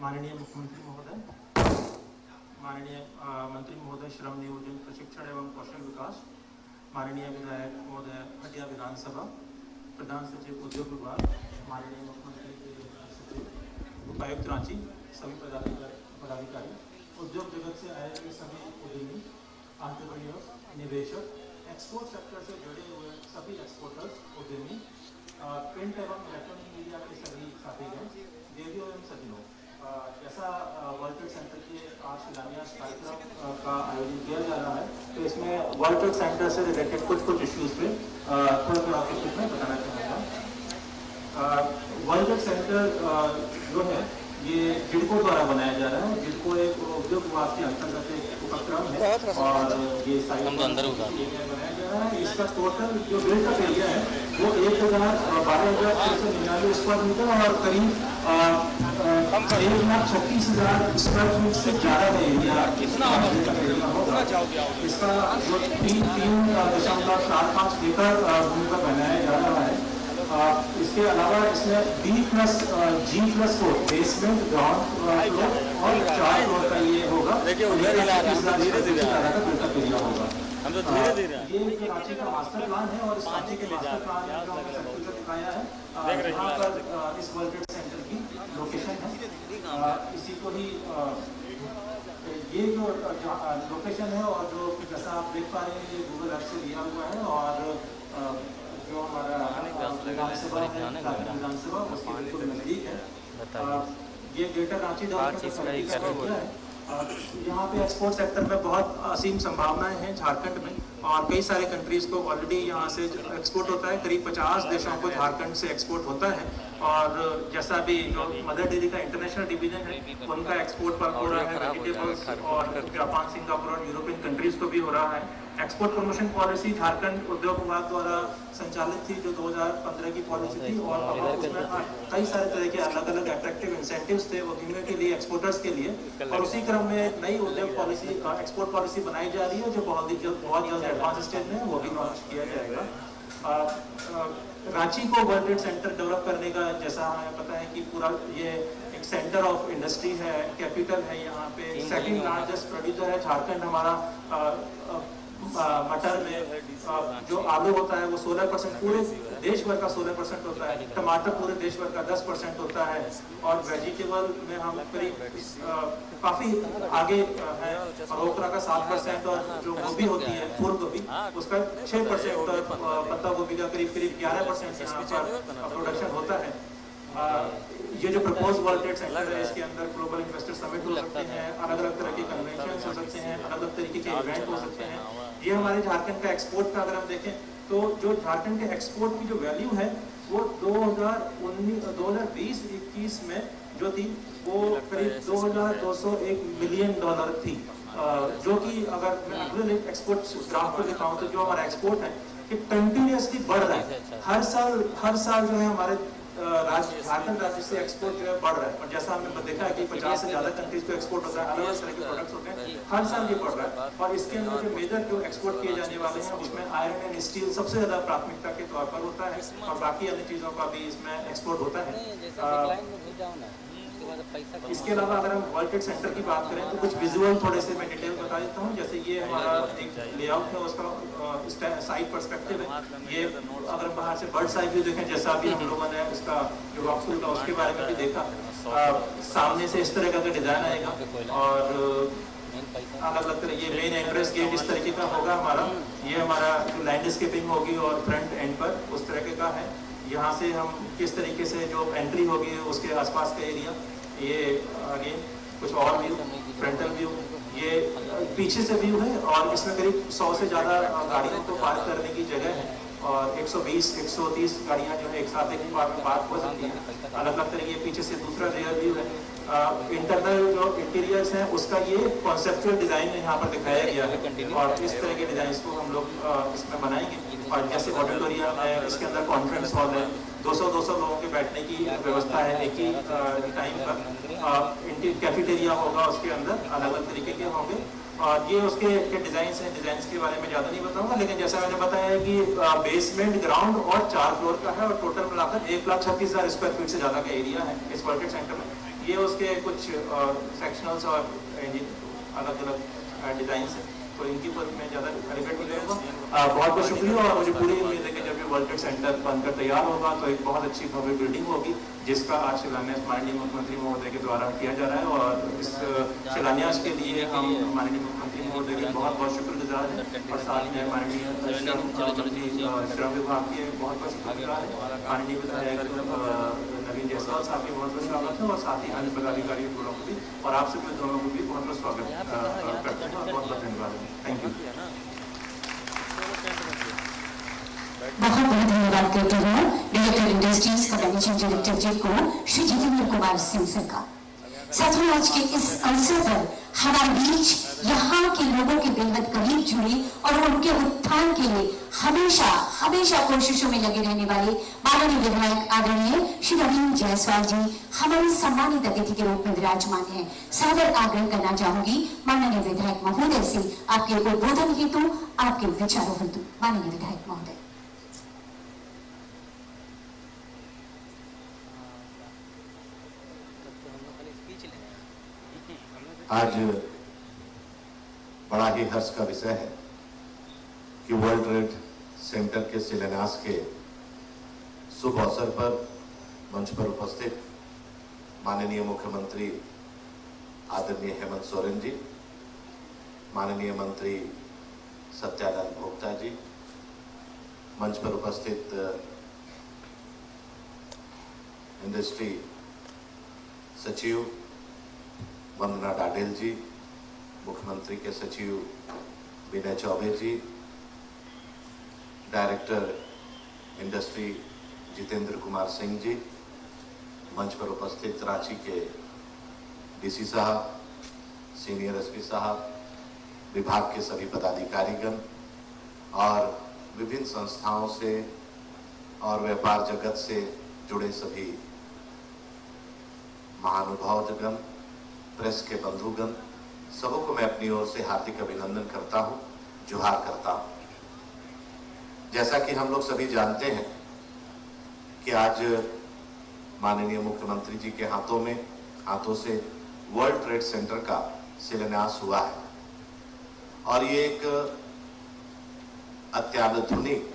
माननीय मुख्यमंत्री महोदय, माननीय मंत्री महोदय श्रम नियोजन प्रशिक्षण एवं कौशल विकास, माननीय विधायक महोदय हटिया विधानसभा, प्रधान सचिव उद्योग विभाग, माननीय मुख्यमंत्री के सचिव उपायुक्त रांची, सभी पदाधिकारी, उद्योग जगत से आए हुए सभी उद्यमी, एंटरप्रेन्योर्स, निवेशक, एक्सपोर्ट सेक्टर से जुड़े हुए सभी एक्सपोर्टर्स, उद्यमी, प्रिंट एवं इलेक्ट्रॉनिक मीडिया के सभी साथीगण, देवियों एवं सज्जनों, जैसा वर्ल्ड ट्रेड सेंटर के आज शिलान्यास कार्यक्रम का आयोजन किया जा रहा है, तो इसमें वर्ल्ड ट्रेड सेंटर से रिलेटेड कुछ इश्यूज पे थोड़ा आपके कुछ में बताना चाहूँगा। वर्ल्ड ट्रेड सेंटर जो है ये जिडको द्वारा बनाया जा रहा है। जिडको एक उद्योग विभाग के अंतर्गत एक उपक्रम है और ये साइट बनाया जा रहा है। इसका टोटल जो बिल्डअप एरिया है वो 12,699 स्क्वायर मीटर और करीब 1,36,000 स्क्वायर फीट से ज़्यादा का एरिया होगा। इसका जो 3.45 एकड़ भूमि पर बनाया जा रहा है। इसके अलावा इसमें B+G+4 बेसमेंट, ग्राउंड फ्लोर और 4 फ्लोर का ये होगा। ये रांची का मास्टर प्लान है और इस रांची के मास्टर प्लान में जो हमने सर्कुलर दिखाया है यहाँ पर इस वर्ल्ड ट्रेड सेंटर की लोकेशन है। इसी को ही ये जो लोकेशन है और जो जैसा आप देख पा रहे हैं ये गूगल ऐप से लिया हुआ है और जो हमारा विधानसभा उसके बिल्कुल नजदीक है। ये ग्रेटर रांची है। यहाँ पे एक्सपोर्ट सेक्टर में बहुत असीम संभावनाएं हैं झारखंड में और कई सारे कंट्रीज को ऑलरेडी यहाँ से एक्सपोर्ट होता है। करीब 50 देशों को झारखंड से एक्सपोर्ट होता है और जैसा भी जो मदर डेयरी का इंटरनेशनल डिवीजन है उनका एक्सपोर्ट पर हो रहा है वेजिटेबल्स और जापान, सिंगापुर और यूरोपियन कंट्रीज को भी हो रहा है। एक्सपोर्ट प्रमोशन पॉलिसी झारखंड उद्योग विभाग द्वारा संचालित थी जो 2015 की पॉलिसी थी और उसमें कई सारे तरह के अलग अलग अट्रैक्टिव इंसेंटिव्स थे उद्यमियों के लिए, एक्सपोर्टर्स के लिए और उसी क्रम में नई उद्योग पॉलिसी एक्सपोर्ट पॉलिसी बनाई जा रही है जो बहुत जल्द एडवांस स्टेज में वो भी लॉन्च किया जाएगा। रांची को वर्ल्ड ट्रेड सेंटर डेवलप करने का जैसा हमें पता है कि पूरा ये एक सेंटर ऑफ इंडस्ट्री है, कैपिटल है। यहाँ पे सेकंड लार्जेस्ट प्रोड्यूसर है झारखंड हमारा। मटर में जो आलू होता है वो 16% पूरे देश भर का 16% होता है। टमाटर पूरे देश भर का 10% होता है और वेजिटेबल में हम करीब काफी आगे है। ओकरा का 7% और जो गोभी होती है फूल गोभी उसका 6% और पत्ता गोभी का करीब 11% यहाँ पर प्रोडक्शन होता है। ये जो प्रपोज वर्ल्ड ट्रेड सेंटर है इसके अंदर ग्लोबल इन्वेस्टर समिट हो सकते हैं, अलग अलग तरह के कन्वेंशन हो सकते हैं, अलग अलग तरीके के इवेंट हो सकते हैं। ये हमारे झारखंड का एक्सपोर्ट का अगर हम देखें तो जो झारखंड के एक्सपोर्ट की जो वैल्यू है वो 2020-21 में जो थी वो करीब $2,201 मिलियन थी, जो कि अगर मैं अगले एक्सपोर्ट ग्राफ को दिखाऊं तो जो हमारा एक्सपोर्ट है कि कंटिन्यूसली बढ़ रहा है। हर साल जो है हमारे झारखंड राज्य से एक्सपोर्ट जो है बढ़ रहा है और जैसा हमने देखा है कि 50 से ज्यादा कंट्रीज को एक्सपोर्ट होता है, अलग अलग तरह के प्रोडक्ट्स होते हैं, हर साल ये बढ़ रहा है। और इसके अंदर जो मेजर जो एक्सपोर्ट किए जाने वाले हैं उसमें आयरन एंड स्टील सबसे ज्यादा प्राथमिकता के तौर पर होता है और बाकी अन्य चीजों का भी इसमें एक्सपोर्ट होता है। इसके अलावा अगर हम वर्ल्ड ट्रेड सेंटर की बात करें तो कुछ विजुअल थोड़े से मैं डिटेल बता देता हूँ। जैसे ये हमारा एक लेआउट है उसका साइड पर्सपेक्टिव है। ये अगर बाहर से बर्ड साइड व्यू देखें जैसा अभी हम लोगों ने उसका जो रॉकफुल था उसके बारे में भी देखा, सामने से इस तरह का डिजाइन आएगा और अलग अलग तरह ये मेन एंट्रेंस गेट इस तरीके का होगा हमारा। ये हमारा जो लैंडस्केपिंग होगी और फ्रंट एंड पर उस तरह का है। यहाँ से हम किस तरीके से जो एंट्री होगी उसके आसपास का एरिया, ये आगे कुछ और व्यू, फ्रंटल व्यू, ये पीछे से व्यू है और इसमें करीब 100 से ज़्यादा गाड़ियों को पार्क करने की जगह है और 120-130 गाड़ियाँ जो है एक साथ एक बार में पार्क हो सकती हैं। अलग अलग तरीके पीछे से दूसरा रियर व्यू है। इंटरनल जो इंटीरियर्स हैं उसका ये कॉन्सेप्चुअल डिज़ाइन यहाँ पर दिखाया गया है और इस तरह के डिज़ाइन को हम लोग इसमें बनाएंगे। और जैसे ऑडिटोरियम है, इसके अंदर कॉन्फ्रेंस हॉल है, 200 लोगों के बैठने की व्यवस्था है एक ही टाइम पर। कैफेटेरिया होगा, उसके अंदर अलग अलग तरीके के होंगे और ये उसके डिज़ाइंस हैं। डिज़ाइंस के बारे में ज़्यादा नहीं बताऊंगा, लेकिन जैसा मैंने बताया है कि बेसमेंट, ग्राउंड और 4 फ्लोर का है और टोटल मिलाकर 1,36,000 स्क्वायर फीट से ज़्यादा का एरिया है इस वर्ल्ड ट्रेड सेंटर में। ये उसके कुछ सेक्शनल्स और अलग अलग डिज़ाइंस हैं, तो इनकी पर मैं ज़्यादा एलिवेट नहीं करूँगा। बहुत बहुत शुक्रिया और मुझे पूरी उम्मीद है कि जब ये वर्ल्ड ट्रेड सेंटर बनकर तैयार होगा तो एक बहुत अच्छी भव्य बिल्डिंग होगी जिसका आज शिलान्यास माननीय मुख्यमंत्री महोदय के द्वारा किया जा रहा है और इस शिलान्यास के लिए हम माननीय मुख्यमंत्री महोदय के बहुत बहुत शुक्रगुजार हैं और साथ में माननीय श्रम विभाग के बहुत बहुत शुक्रगुजार हैं, माननीय विधायक नवीन जायसवाल साहब के बहुत बहुत स्वागत है और साथ ही अन्य पदाधिकारियों को भी और आप सभी दोनों को भी बहुत बहुत स्वागत करते हैं और बहुत बहुत धन्यवाद। Thank you. बहुत बहुत धन्यवाद करते हैं डायरेक्टर इंडस्ट्रीज का मैनेजिंग डायरेक्टर जी को, श्री जितेंद्र कुमार सिंह सर का। साथियों, आज के इस अवसर पर हमारे बीच यहाँ के लोगों के बेहद करीब जुड़े और उनके उत्थान के लिए हमेशा हमेशा कोशिशों में लगे रहने वाले माननीय विधायक आदरणीय श्री नवीन जायसवाल जी हमारे सम्मानित अतिथि के रूप में विराजमान हैं। सादर आग्रह करना चाहूंगी माननीय विधायक महोदय से आपके उद्बोधन हेतु, आपके विचारों हेतु। माननीय विधायक महोदय। आज बड़ा ही हर्ष का विषय है कि वर्ल्ड ट्रेड सेंटर के शिलान्यास के शुभ अवसर पर मंच पर उपस्थित माननीय मुख्यमंत्री आदरणीय हेमंत सोरेन जी, माननीय मंत्री सत्यानंद भोक्ता जी, मंच पर उपस्थित इंडस्ट्री सचिव वंदना डाडेल जी, मुख्यमंत्री के सचिव विनय चौबे जी, डायरेक्टर इंडस्ट्री जितेंद्र कुमार सिंह जी, मंच पर उपस्थित रांची के डीसी साहब, सीनियर एसपी साहब, विभाग के सभी पदाधिकारीगण और विभिन्न संस्थाओं से और व्यापार जगत से जुड़े सभी महानुभावगण, प्रेस के बंधुगण, सबों को मैं अपनी ओर से हार्दिक अभिनंदन करता हूं, जुहार करता हूं। जैसा कि हम लोग सभी जानते हैं कि आज माननीय मुख्यमंत्री जी के हाथों से वर्ल्ड ट्रेड सेंटर का शिलान्यास हुआ है और ये एक अत्याधुनिक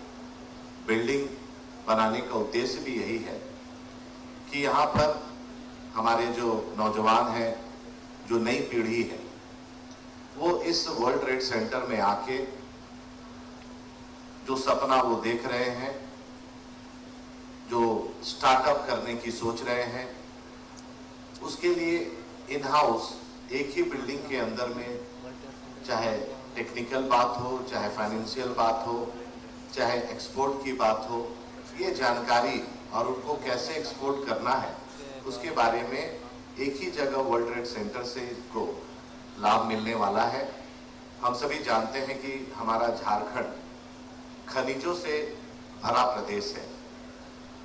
बिल्डिंग बनाने का उद्देश्य भी यही है कि यहाँ पर हमारे जो नौजवान हैं, जो नई पीढ़ी है, वो इस वर्ल्ड ट्रेड सेंटर में आके जो सपना वो देख रहे हैं, जो स्टार्टअप करने की सोच रहे हैं, उसके लिए इन हाउस एक ही बिल्डिंग के अंदर में चाहे टेक्निकल बात हो, चाहे फाइनेंशियल बात हो, चाहे एक्सपोर्ट की बात हो, ये जानकारी और उनको कैसे एक्सपोर्ट करना है उसके बारे में एक ही जगह वर्ल्ड ट्रेड सेंटर से इसको लाभ मिलने वाला है। हम सभी जानते हैं कि हमारा झारखंड खनिजों से भरा प्रदेश है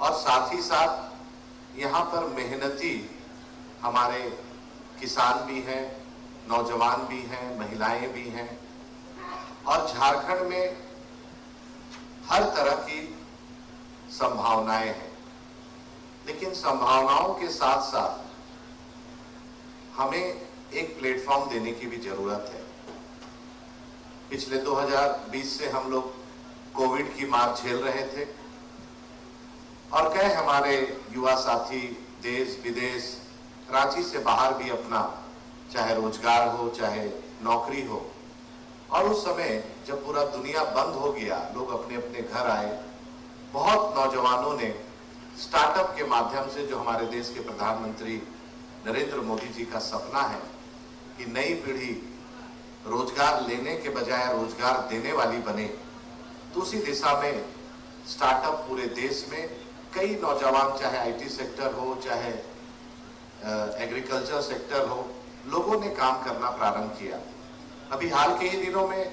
और साथ ही साथ यहाँ पर मेहनती हमारे किसान भी हैं, नौजवान भी हैं, महिलाएं भी हैं और झारखंड में हर तरह की संभावनाएं हैं। लेकिन संभावनाओं के साथ साथ हमें एक प्लेटफॉर्म देने की भी जरूरत है। पिछले 2020 से हम लोग कोविड की मार झेल रहे थे और कई हमारे युवा साथी देश विदेश, रांची से बाहर भी अपना चाहे रोजगार हो, चाहे नौकरी हो, और उस समय जब पूरा दुनिया बंद हो गया, लोग अपने अपने घर आए, बहुत नौजवानों ने स्टार्टअप के माध्यम से जो हमारे देश के प्रधानमंत्री नरेंद्र मोदी जी का सपना है कि नई पीढ़ी रोजगार लेने के बजाय रोजगार देने वाली बने, तो उसी दिशा में स्टार्टअप पूरे देश में कई नौजवान, चाहे आईटी सेक्टर हो, चाहे एग्रीकल्चर सेक्टर हो, लोगों ने काम करना प्रारंभ किया। अभी हाल के ही दिनों में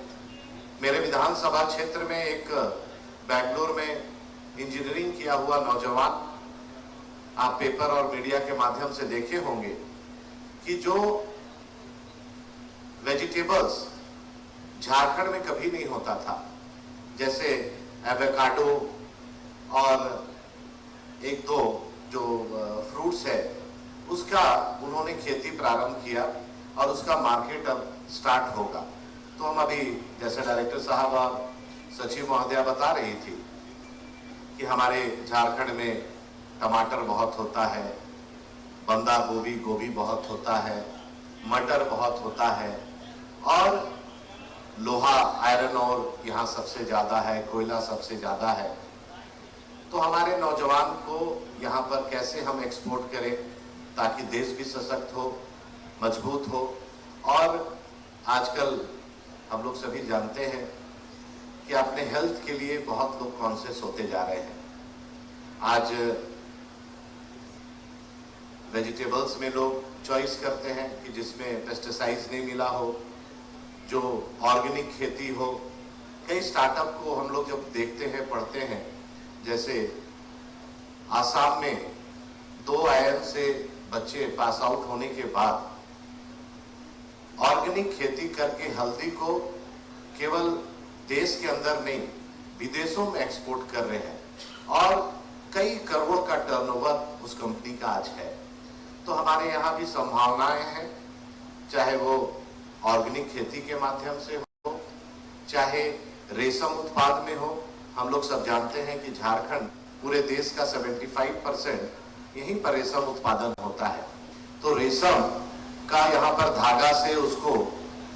मेरे विधानसभा क्षेत्र में एक बेंगलुरु में इंजीनियरिंग किया हुआ नौजवान, आप पेपर और मीडिया के माध्यम से देखे होंगे कि जो वेजिटेबल्स झारखंड में कभी नहीं होता था, जैसे एवोकाडो और एक दो जो फ्रूट्स है, उसका उन्होंने खेती प्रारंभ किया और उसका मार्केट अब स्टार्ट होगा। तो हम अभी, जैसे डायरेक्टर साहब और सचिव महोदया बता रही थी कि हमारे झारखंड में टमाटर बहुत होता है, बंदा गोभी गोभी बहुत होता है, मटर बहुत होता है और लोहा आयरन और यहाँ सबसे ज्यादा है, कोयला सबसे ज्यादा है। तो हमारे नौजवान को यहाँ पर कैसे हम एक्सपोर्ट करें ताकि देश भी सशक्त हो, मजबूत हो। और आजकल हम लोग सभी जानते हैं कि अपने हेल्थ के लिए बहुत लोग कॉन्शियस होते जा रहे हैं। आज वेजिटेबल्स में लोग चॉइस करते हैं कि जिसमें पेस्टिसाइड्स नहीं मिला हो, जो ऑर्गेनिक खेती हो। कई स्टार्टअप को हम लोग जब देखते हैं, पढ़ते हैं, जैसे आसाम में 2 आयन से बच्चे पास आउट होने के बाद ऑर्गेनिक खेती करके हल्दी को केवल देश के अंदर नहीं, विदेशों में एक्सपोर्ट कर रहे हैं और कई करोड़ का टर्नओवर उस कंपनी का आज है। तो हमारे यहाँ भी संभावनाएं हैं, चाहे वो ऑर्गेनिक खेती के माध्यम से हो, चाहे रेशम उत्पाद में हो। हम लोग सब जानते हैं कि झारखंड पूरे देश का 75% यहीं पर रेशम उत्पादन होता है। तो रेशम का यहाँ पर धागा से उसको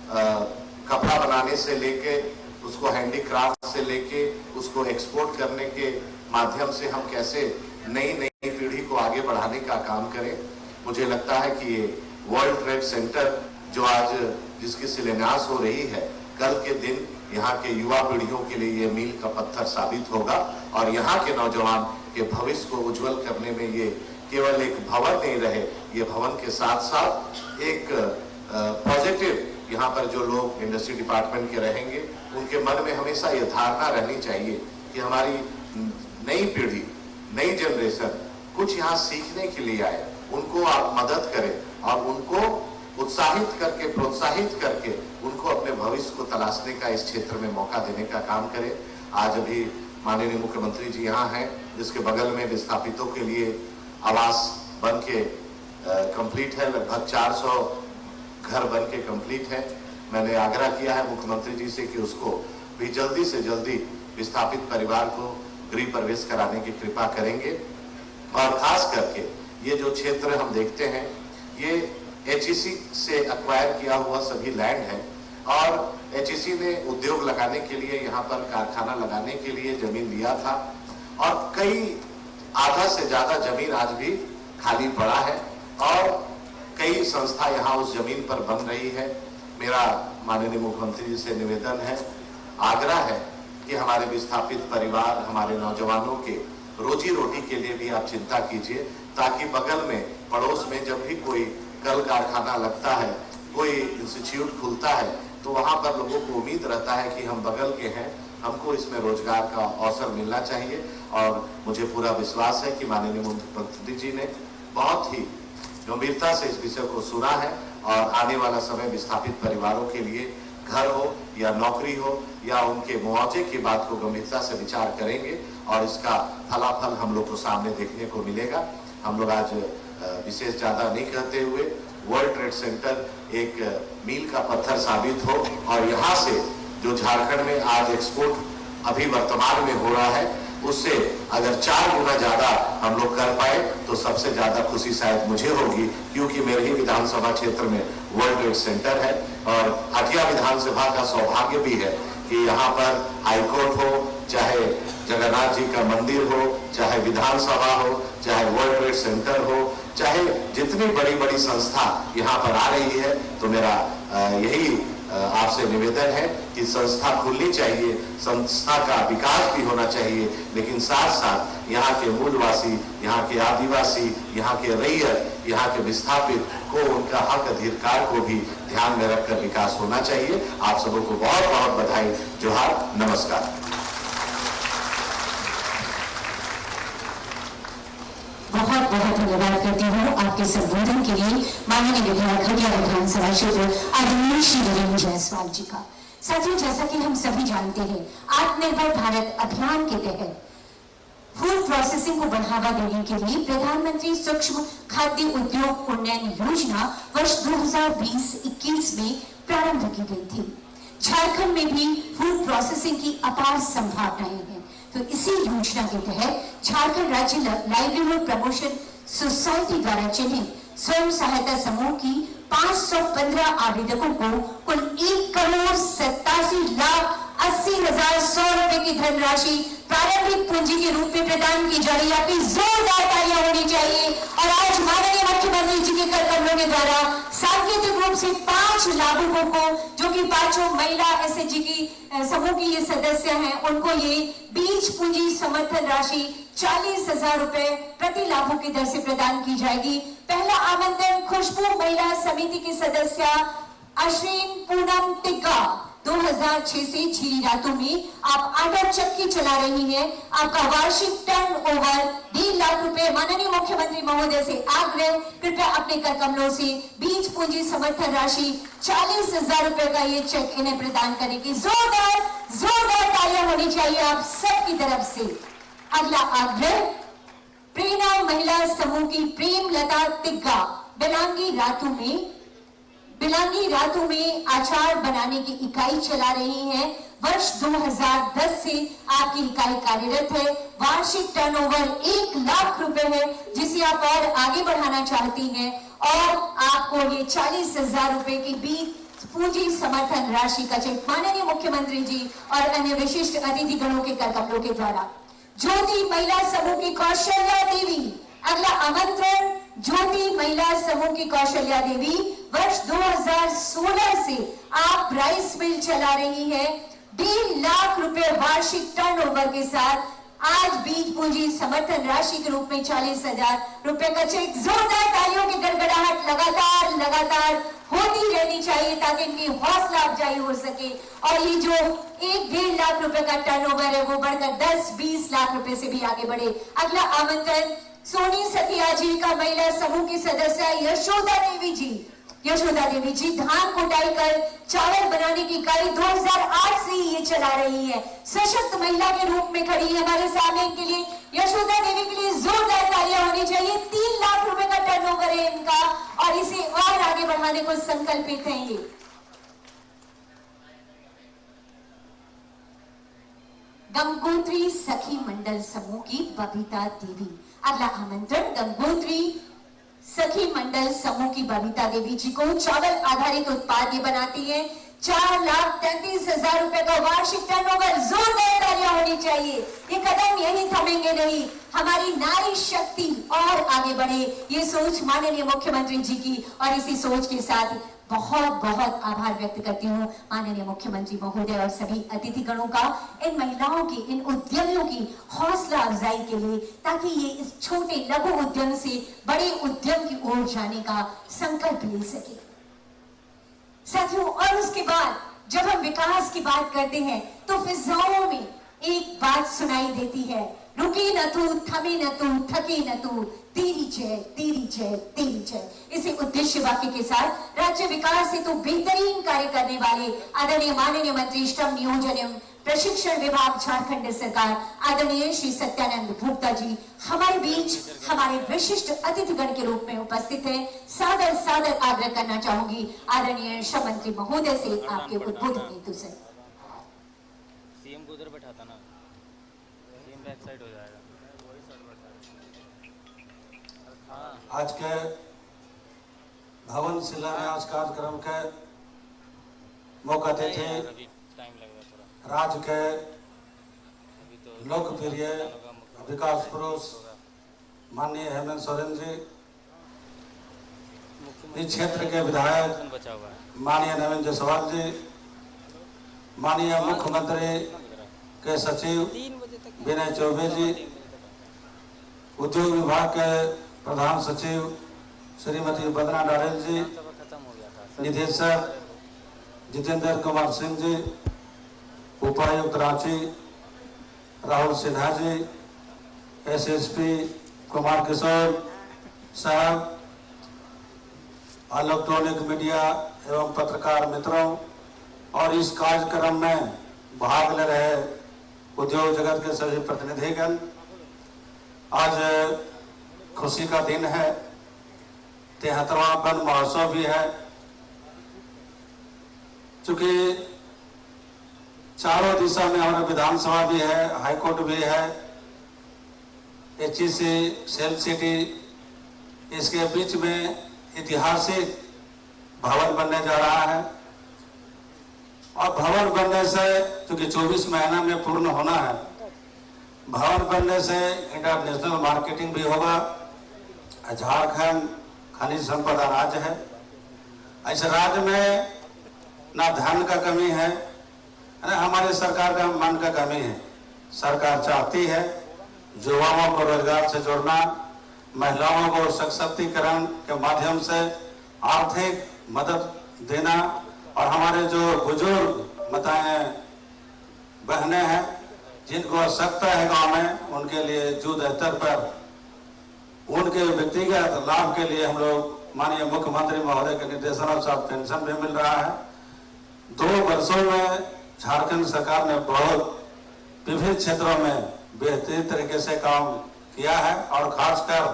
कपड़ा बनाने से लेके, उसको हैंडीक्राफ्ट से लेके, उसको एक्सपोर्ट करने के माध्यम से हम कैसे नई नई पीढ़ी को आगे बढ़ाने का काम करें। मुझे लगता है कि ये वर्ल्ड ट्रेड सेंटर जो आज जिसकी शिलान्यास हो रही है, कल के दिन यहाँ के युवा पीढ़ियों के लिए ये मील का पत्थर साबित होगा और यहाँ के नौजवान के भविष्य को उज्जवल करने में ये केवल एक भवन नहीं रहे, ये भवन के साथ साथ एक पॉजिटिव यहाँ पर जो लोग इंडस्ट्री डिपार्टमेंट के रहेंगे, उनके मन में हमेशा ये धारणा रहनी चाहिए कि हमारी नई पीढ़ी, नई जनरेशन कुछ यहाँ सीखने के लिए आए, उनको आप मदद करें और उनको उत्साहित करके, प्रोत्साहित करके उनको अपने भविष्य को तलाशने का इस क्षेत्र में मौका देने का काम करें। आज अभी माननीय मुख्यमंत्री जी यहाँ हैं, जिसके बगल में विस्थापितों के लिए आवास बन के कंप्लीट है, लगभग 400 घर बन के कंप्लीट है। मैंने आग्रह किया है मुख्यमंत्री जी से कि उसको भी जल्दी से जल्दी विस्थापित परिवार को गृह प्रवेश कराने की कृपा करेंगे। और खास करके ये जो क्षेत्र हम देखते हैं, ये HEC से एक्वायर किया हुआ सभी लैंड है और HEC ने उद्योग लगाने के लिए, यहाँ पर कारखाना लगाने के लिए जमीन लिया था और कई आधा से ज्यादा जमीन आज भी खाली पड़ा है और कई संस्था यहाँ उस जमीन पर बन रही है। मेरा माननीय मुख्यमंत्री जी से निवेदन है, आग्रह है कि हमारे विस्थापित परिवार, हमारे नौजवानों के रोजी रोटी के लिए भी आप चिंता कीजिए, ताकि बगल में, पड़ोस में जब भी कोई कल कारखाना लगता है, कोई इंस्टीट्यूट खुलता है, तो वहां पर लोगों को उम्मीद रहता है कि हम बगल के हैं, हमको इसमें रोजगार का अवसर मिलना चाहिए। और मुझे पूरा विश्वास है कि माननीय मुख्यमंत्री जी ने बहुत ही गंभीरता से इस विषय को सुना है और आने वाला समय विस्थापित परिवारों के लिए घर हो या नौकरी हो या उनके मुआवजे की बात को गंभीरता से विचार करेंगे और इसका फलाफल हम लोग को सामने देखने को मिलेगा। हम लोग आज विशेष ज्यादा नहीं कहते हुए, वर्ल्ड ट्रेड सेंटर एक मील का पत्थर साबित हो और यहाँ से जो झारखंड में आज एक्सपोर्ट अभी वर्तमान में हो रहा है, उससे अगर 4 गुना ज्यादा हम लोग कर पाए तो सबसे ज्यादा खुशी शायद मुझे होगी, क्योंकि मेरे ही विधानसभा क्षेत्र में वर्ल्ड ट्रेड सेंटर है और हटिया विधानसभा का सौभाग्य भी है कि यहाँ पर हाईकोर्ट हो, चाहे जगन्नाथ जी का मंदिर हो, चाहे विधानसभा हो, चाहे वर्ल्ड ट्रेड सेंटर हो, चाहे जितनी बड़ी बड़ी संस्था यहाँ पर आ रही है, तो मेरा यही आपसे निवेदन है कि संस्था खुलनी चाहिए, संस्था का विकास भी होना चाहिए, लेकिन साथ साथ यहाँ के मूलवासी, यहाँ के आदिवासी, यहाँ के रैयत, यहाँ के विस्थापित को उनका हक अधिकार को भी ध्यान में रखकर विकास होना चाहिए। आप सबों को बहुत बहुत बधाई, जोहार, नमस्कार। बहुत बहुत धन्यवाद करती हूँ आपके संबोधन के लिए माननीय विधायक खटिया विधानसभा क्षेत्र आदरणीय श्री वीरेंद्र जायसवाल जी का। साथियों, जैसा कि हम सभी जानते हैं, आत्मनिर्भर भारत अभियान के तहत फूड प्रोसेसिंग को बढ़ावा देने के लिए प्रधानमंत्री सूक्ष्म खाद्य उद्योग उन्नयन योजना वर्ष 2020-21 में प्रारंभ की गई थी। झारखंड में भी फूड प्रोसेसिंग की अपार संभावनाएं हैं। तो इसी योजना के तहत झारखंड राज्य लाइवलीहुड प्रमोशन सोसाइटी द्वारा चलित स्वयं सहायता समूह की 515 आवेदकों को कुल 1,87,80,100 रुपए की धनराशि प्रारंभिक पूंजी के रूप में प्रदान की जा रही है। आपकी जोरदार तालियां होनी चाहिए। और आज माननीय मुख्यमंत्री जी के कर कमलों के द्वारा सांकेतिक रूप से 5 लाभुकों को, जो कि 5 महिला एसएचजी की समूह की ये सदस्य हैं, उनको ये बीज पूंजी समर्थन राशि 40,000 रुपए प्रति लाभों की दर से प्रदान की जाएगी। पहला आमंत्रण खुशबू महिला समिति की सदस्य अश्विन पूनम टिग्गा 2006 से झीरी रातों में आप आटा चक्की चला रही हैं। आपका वार्षिक टर्नओवर 1.5 लाख रुपए। माननीय मुख्यमंत्री महोदय से आग्रह, कृपया अपने कर कमलों से बीज पूंजी समर्थन राशि 40,000 रुपए का ये चेक इन्हें प्रदान करने की जोरदार तालियां होनी चाहिए आप सबकी तरफ से। अगला आग्रह प्रेरणा महिला समूह की प्रेम लता तिग्गा बिलांगी रातों में आचार बनाने की इकाई चला रही हैं। वर्ष 2010 से आपकी इकाई कार्यरत है। वार्षिक टर्नओवर 1 लाख रुपए है, जिसे आप और आगे बढ़ाना चाहती हैं, और आपको ये 40,000 रुपए की बीज पूंजी समर्थन राशि का चेक माननीय मुख्यमंत्री जी और अन्य विशिष्ट अतिथि गणों के कर कमलों के द्वारा। ज्योति महिला समूह की कौशल्या देवी, अगला आमंत्रण ज्योति महिला समूह की कौशल्या देवी वर्ष 2016 से आप राइस मिल चला रही है। 1.5 लाख रुपए वार्षिक टर्नओवर के साथ आज बीज पूंजी समर्थन राशि के रूप में 40,000 रुपए का चेक। जोरदार तालियों की गड़गड़ाहट लगातार होती रहनी चाहिए ताकि इनकी हौसला अफजाई हो सके, और ये जो 1.5 लाख रुपए का टर्नओवर है वो बढ़कर 10-20 लाख रुपए से भी आगे बढ़े। अगला आमंत्रण सोनी सतिया जी का महिला समूह की सदस्य यशोदा देवी जी धान कुटाई कर चावल बनाने की इकाई 2008 से ये चला रही है। सशक्त महिला के रूप में खड़ी है हमारे सामने। इनके लिए यशोदा देवी के लिए जोरदार तालियां होनी चाहिए। 3 लाख रुपए का टर्नओवर है इनका, और इसे और आगे बढ़ाने को संकल्पित है ये। गंगोत्री सखी मंडल समूह की बबीता देवी। अगला आमंत्रण गंगोत्री सखी मंडल समूह की बबीता देवी जी को चावल आधारित उत्पाद ये बनाती है। 4,33,000 रुपए का वार्षिक टर्नओवर। जोरदार तालियां होनी चाहिए। ये कदम यही थमेंगे नहीं, हमारी नारी शक्ति और आगे बढ़े, ये सोच माननीय मुख्यमंत्री जी की, और इसी सोच के साथ बहुत बहुत आभार व्यक्त करती हूँ माननीय मुख्यमंत्री महोदय और सभी अतिथि गणों का, इन महिलाओं की, इन उद्यमियों की हौसला अफजाई के लिए, ताकि ये इस छोटे लघु उद्यम से बड़े उद्यम की ओर जाने का संकल्प ले सके। साथियों, और उसके बाद जब हम विकास की बात करते हैं तो फिजाओं में एक बात सुनाई देती है, रुके न तू, थमे न तू, थके न तू, तेरी जय तेरी जय तेरी जय। इसी उद्देश्य वाक्य के साथ राज्य विकास हेतु बेहतरीन कार्य करने वाले आदरणीय माननीय मंत्री श्रम नियोजन एवं प्रशिक्षण विभाग झारखंड सरकार आदरणीय श्री सत्यानंद भोक्ता जी हमारे बीच हमारे विशिष्ट अतिथिगण के रूप में उपस्थित है। सादर सादर आग्रह करना चाहूंगी आदरणीय श्रम मंत्री महोदय से आपके उद्बोधन हेतु से। सीएम को उधर बैठाता ना, सीएम बैक साइड हो जाएगा। आज के भवन शिलान्यास कार्यक्रम के मुख्य अतिथि राज्य के लोकप्रिय विकास पुरुष माननीय हेमंत सोरेन जी, इस क्षेत्र के विधायक बचा हुआ है। माननीय नवीन जायसवाल जी, माननीय मुख्यमंत्री के सचिव विनय चौबे जी, उद्योग विभाग के प्रधान सचिव श्रीमती बदना डारेल जी, निदेशक जितेंद्र कुमार सिंह जी, उपायुक्त रांची राहुल सिन्हा जी, एसएसपी कुमार किशोर साहब, इलेक्ट्रॉनिक मीडिया एवं पत्रकार मित्रों और इस कार्यक्रम में भाग ले रहे उद्योग जगत के सभी प्रतिनिधिगण, आज खुशी का दिन है, 73वां वन महोत्सव भी है। चूंकि चारों दिशा में हमारा विधानसभा भी है, हाईकोर्ट भी है, HEC सेल सिटी, इसके बीच में ऐतिहासिक भवन बनने जा रहा है और भवन बनने से चूंकि 24 महीना में पूर्ण होना है, भवन बनने से इंटरनेशनल मार्केटिंग भी होगा। झारखंड खनिज संपदा राज्य है, ऐसे राज्य में ना धन का कमी है ना हमारे सरकार का मन का कमी है। सरकार चाहती है युवाओं को रोजगार से जोड़ना, महिलाओं को सशक्तिकरण के माध्यम से आर्थिक मदद देना और हमारे जो बुजुर्ग माताएं बहनें हैं जिनको आवश्यकता है गांव में, उनके लिए युद्ध स्तर पर उनके व्यक्तिगत लाभ के लिए हम लोग माननीय मुख्यमंत्री महोदय के निर्देशानुसार पेंशन भी मिल रहा है। 2 वर्षों में झारखंड सरकार ने बहुत विभिन्न क्षेत्रों में बेहतरीन तरीके से काम किया है और खासकर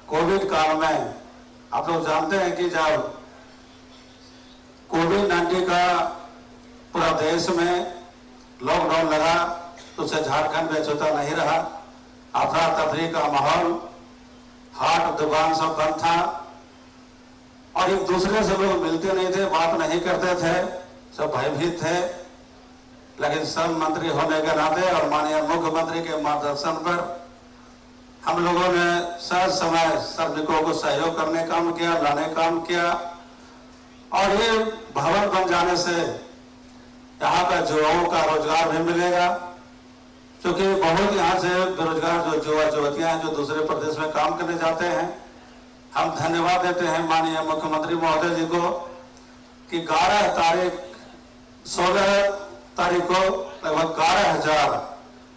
कोविड काल में आप लोग जानते हैं कि जब कोविड-19 का पूरा देश में लॉकडाउन लगा तो उससे झारखंड में छूता नहीं रहा। अफरा तफरी का माहौल, हाट दुकान सब बंद था और एक दूसरे से लोग मिलते नहीं थे, बात नहीं करते थे, सब भयभीत थे। लेकिन सब मंत्री होने के नाते और माननीय मुख्यमंत्री के मार्गदर्शन पर हम लोगों ने सर समय श्रमिकों को सहयोग करने काम किया, लाने काम किया और ये भवन बन जाने से यहाँ का युवाओं का रोजगार भी मिलेगा, क्योंकि बहुत यहाँ से बेरोजगार जो युवा युवतियां हैं जो दूसरे प्रदेश में काम करने जाते हैं। हम धन्यवाद देते हैं माननीय मुख्यमंत्री महोदय जी को कि 16 तारीख को लगभग 11,000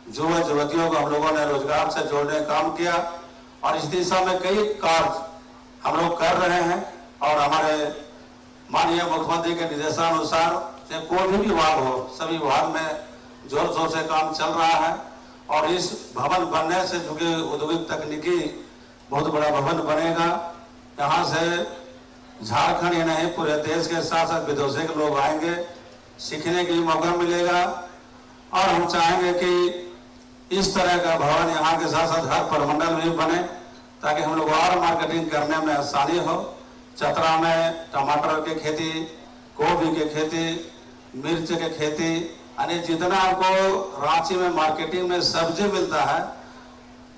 युवा युवतियों को हम लोगों ने रोजगार से जोड़ने का काम किया और इस दिशा में कई कार्य हम लोग कर रहे हैं और हमारे माननीय मुख्यमंत्री के निर्देशानुसार कोई भी विभाग हो, सभी विभाग में जोर शोर से काम चल रहा है और इस भवन बनने से चूंकि औद्योगिक तकनीकी बहुत बड़ा भवन बनेगा, यहाँ से झारखंड ही नहीं पूरे देश के साथ साथ विदेशी के लोग आएंगे, सीखने की मौका मिलेगा और हम चाहेंगे कि इस तरह का भवन यहाँ के साथ साथ हर प्रमंडल में बने ताकि हम लोग और मार्केटिंग करने में आसानी हो। चतरा में टमाटर की खेती, गोभी की खेती, मिर्च की खेती, यानी जितना आपको रांची में मार्केटिंग में सब्जी मिलता है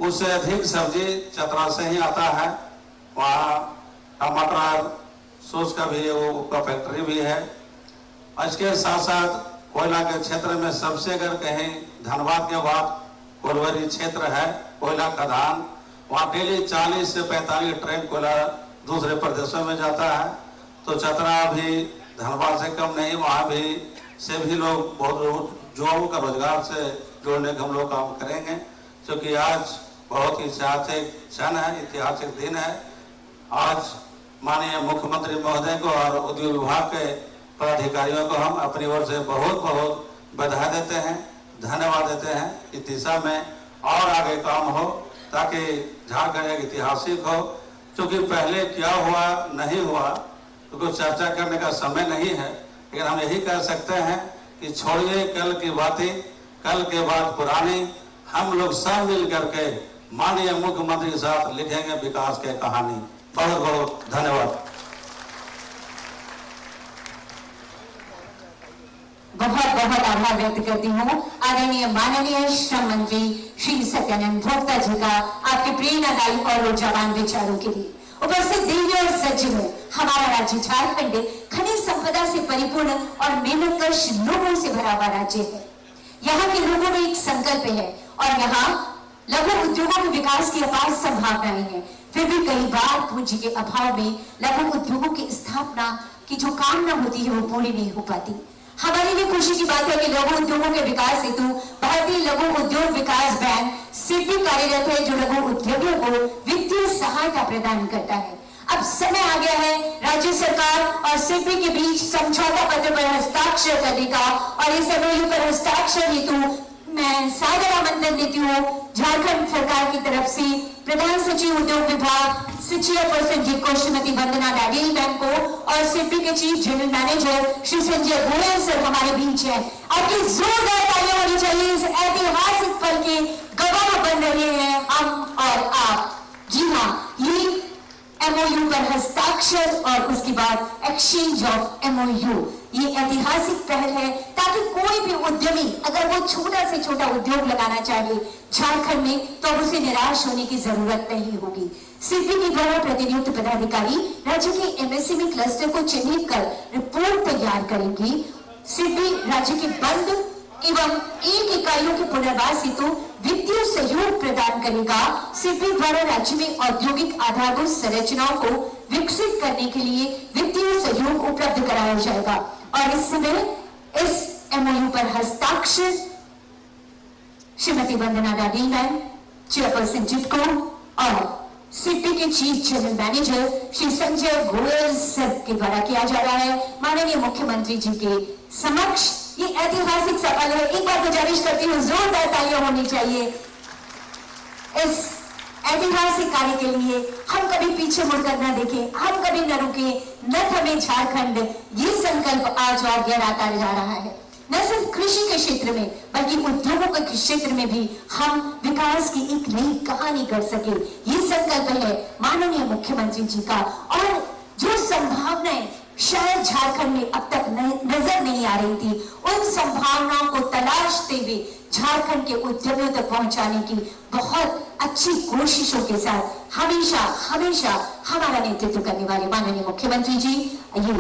उससे अधिक सब्जी चतरा से ही आता है। वहाँ टमाटर सोच का भी वो फैक्ट्री भी है। इसके साथ साथ कोयला के क्षेत्र में सबसे अगर कहें धनबाद के बाद कोलवरी क्षेत्र है, कोयला खदान, वहाँ डेली 40 से 45 ट्रेन कोयला दूसरे प्रदेशों में जाता है। तो चतरा भी धनबाद से कम नहीं, वहाँ भी से भी लोग बहुत युवाओं का रोजगार से जोड़ने का हम लोग काम करेंगे, क्योंकि आज बहुत ऐतिहासिक क्षण है, ऐतिहासिक दिन है। आज माननीय मुख्यमंत्री महोदय को और उद्योग विभाग के पदाधिकारियों को हम अपनी ओर से बहुत बहुत बधाई देते हैं, धन्यवाद देते हैं। इस दिशा में और आगे काम हो ताकि झारखंड एक ऐतिहासिक हो, क्योंकि पहले क्या हुआ नहीं हुआ तो कोई चर्चा करने का समय नहीं है, लेकिन हम यही कह सकते हैं कि छोड़िए कल की बातें, कल के बाद पुरानी, हम लोग सब मिल करके माननीय मुख्यमंत्री के साथ लिखेंगे विकास की कहानी। बहुत बहुत धन्यवाद। बहुत बहुत आभार व्यक्त करती हूँ आदरणीय माननीय श्रम मंत्री श्री सत्यानंद भोक्ता जी का आपके प्रेरणादायी और ऊर्जावान विचारों के लिए। उपस्थित देवी और सज्जनों, हमारा राज्य झारखंड खनिज संपदा से परिपूर्ण और मेहनतकश लोगों से भरा हुआ राज्य है। यहाँ के लोगों में एक संकल्प है और यहाँ लघु उद्योगों के विकास की अपार संभावनाएं हैं। फिर भी कई बार पूंजी के अभाव में लघु उद्योगों की स्थापना की जो कामना होती है वो पूरी नहीं हो पाती। हमारे लिए खुशी की बात है कि लघु उद्योगों के विकास हेतु भारतीय लघु उद्योग विकास बैंक सिडबी कार्यरत है, जो लघु उद्योगों को वित्तीय सहायता प्रदान करता है। अब समय आ गया है राज्य सरकार और सिडबी के बीच समझौता पत्र पर हस्ताक्षर करने का, और इस एमओयू पर हस्ताक्षर हेतु मैं सादर आमंत्रण देती हूँ झारखंड सरकार की तरफ से प्रधान सचिव उद्योग विभाग चेयरपर्सन जी को श्रीमती वंदना डाडेल मैम को और सिडबी के chief general manager Shri Sanjay Goyal sir हमारे बीच है। आपकी जोरदार तालियां होनी चाहिए। इस ऐतिहासिक पल के गवाह बन रहे हैं हम और आप। जी हाँ, ये एमओयू पर हस्ताक्षर और उसके बाद एक्सचेंज ऑफ एमओयू ये ऐतिहासिक पहल है, ताकि कोई भी उद्यमी अगर वो छोटा से छोटा उद्योग लगाना चाहे झारखंड में तो उसे निराश होने की जरूरत नहीं होगी। सिडबी के द्वारा प्रतिनियुक्त पदाधिकारी राज्य के एमएसएमई क्लस्टर को चिन्हित कर रिपोर्ट तैयार करेंगी। सिडबी राज्य के बंद एवं एक इकाइयों के पुनर्वास हेतु वित्तीय सहयोग प्रदान करेगा। सिडबी द्वारा राज्य में औद्योगिक आधारभूत संरचनाओं को विकसित करने के लिए वित्तीय सहयोग उपलब्ध कराया जाएगा। और इस समय इस एमओयू पर हस्ताक्षर श्रीमती वंदना डाडेल मैम चेयरपर्सन जिटको और सिडबी के chief general manager Shri Sanjay Goyal sir के द्वारा किया जा रहा है। माननीय मुख्यमंत्री जी के समक्ष ये ऐतिहासिक सफल है। एक बार गुजारिश करती हूँ, जोरदार तालियां होनी चाहिए इस ऐतिहासिक कार्य के लिए। हम कभी पीछे मुड़कर न देखें, हम कभी न रुके, न थमे झारखंड। ये संकल्प आज और गहराता जा रहा है, न सिर्फ कृषि के क्षेत्र में बल्कि उद्योगों के क्षेत्र में भी हम विकास की एक नई कहानी कर सके। ये संकल्प है माननीय मुख्यमंत्री जी का। और जो संभावनाएं शायद झारखंड में अब तक नजर नहीं आ रही थी, उन संभावनाओं को तलाशते हुए झारखंड के उद्यमियों तक पहुंचाने की बहुत अच्छी कोशिशों के साथ हमेशा हमेशा हमारा नेतृत्व करने वाले माननीय मुख्यमंत्री जी, ये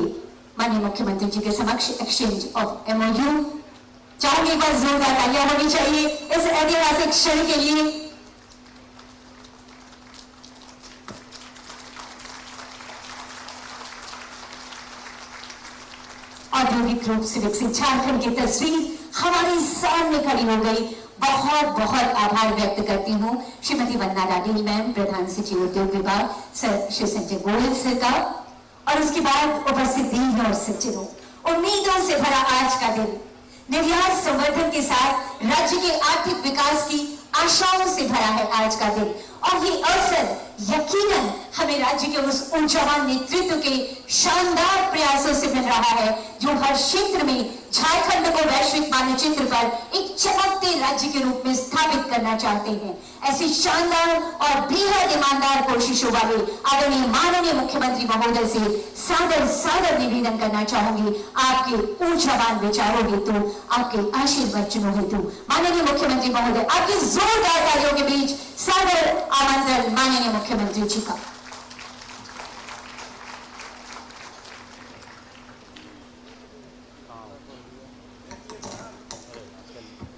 माननीय मुख्यमंत्री जी के समक्ष एक्सचेंज ऑफ एमओयू। चाहूंगी एक बार जोरदार तालियां होनी चाहिए इस ऐतिहासिक क्षण के लिए। औद्योगिक रूप से विकसित झारखंड की तस्वीर हमारे सामने खड़ी हो गई। बहुत बहुत आभार व्यक्त करती हूँ श्रीमती वंदना डाडेल मैम, प्रधान सचिव उद्योग विभाग सर श्री संजय गोयल सर का, और उसके बाद उपस्थित देवी और सज्जनों। उम्मीदों से भरा आज का दिन निर्यात संवर्धन के साथ राज्य के आर्थिक विकास की आशाओं से भरा है आज का दिन। और ये अवसर यकीनन हमें राज्य के उस ऊर्जावान नेतृत्व के शानदार प्रयासों से मिल रहा है, जो हर क्षेत्र में झारखंड को वैश्विक मानचित्र पर एक चमकते राज्य के रूप में स्थापित करना चाहते हैं। ऐसी शानदार और बेहद ईमानदार कोशिशों वाले आदरणीय माननीय मुख्यमंत्री महोदय से सादर सादर निवेदन करना चाहूंगी, आपके ऊर्जावान विचारों हेतु, आपके आशीर्वचनों हेतु माननीय मुख्यमंत्री महोदय, आपकी जोरदार तालियों के बीच सादर आमंत्रण माननीय मुख्यमंत्री जी का।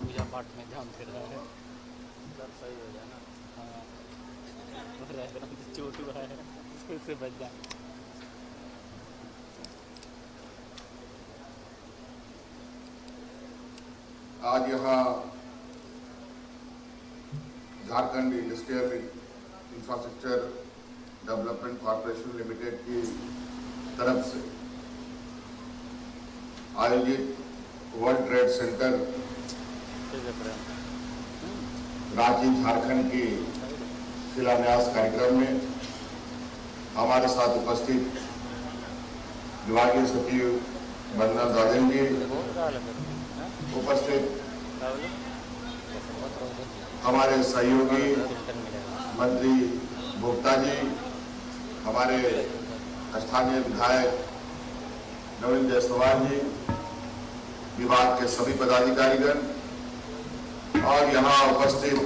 पूजा पाठ में ध्यान कर रहा है, सब सही हो जाना। हाँ, चोट हुआ है, उससे बच जाए। आज यहाँ Jharkhand industrial infrastructure development corporation limited की तरफ से आयोजित world trade centre Ranchi Jharkhand की शिलान्यास कार्यक्रम में हमारे साथ उपस्थित विभागीय सचिव वंदना डाडेल जी, उपस्थित हमारे सहयोगी मंत्री भोक्ता जी, हमारे स्थानीय विधायक नवीन जायसवाल जी, विभाग के सभी पदाधिकारीगण और यहाँ उपस्थित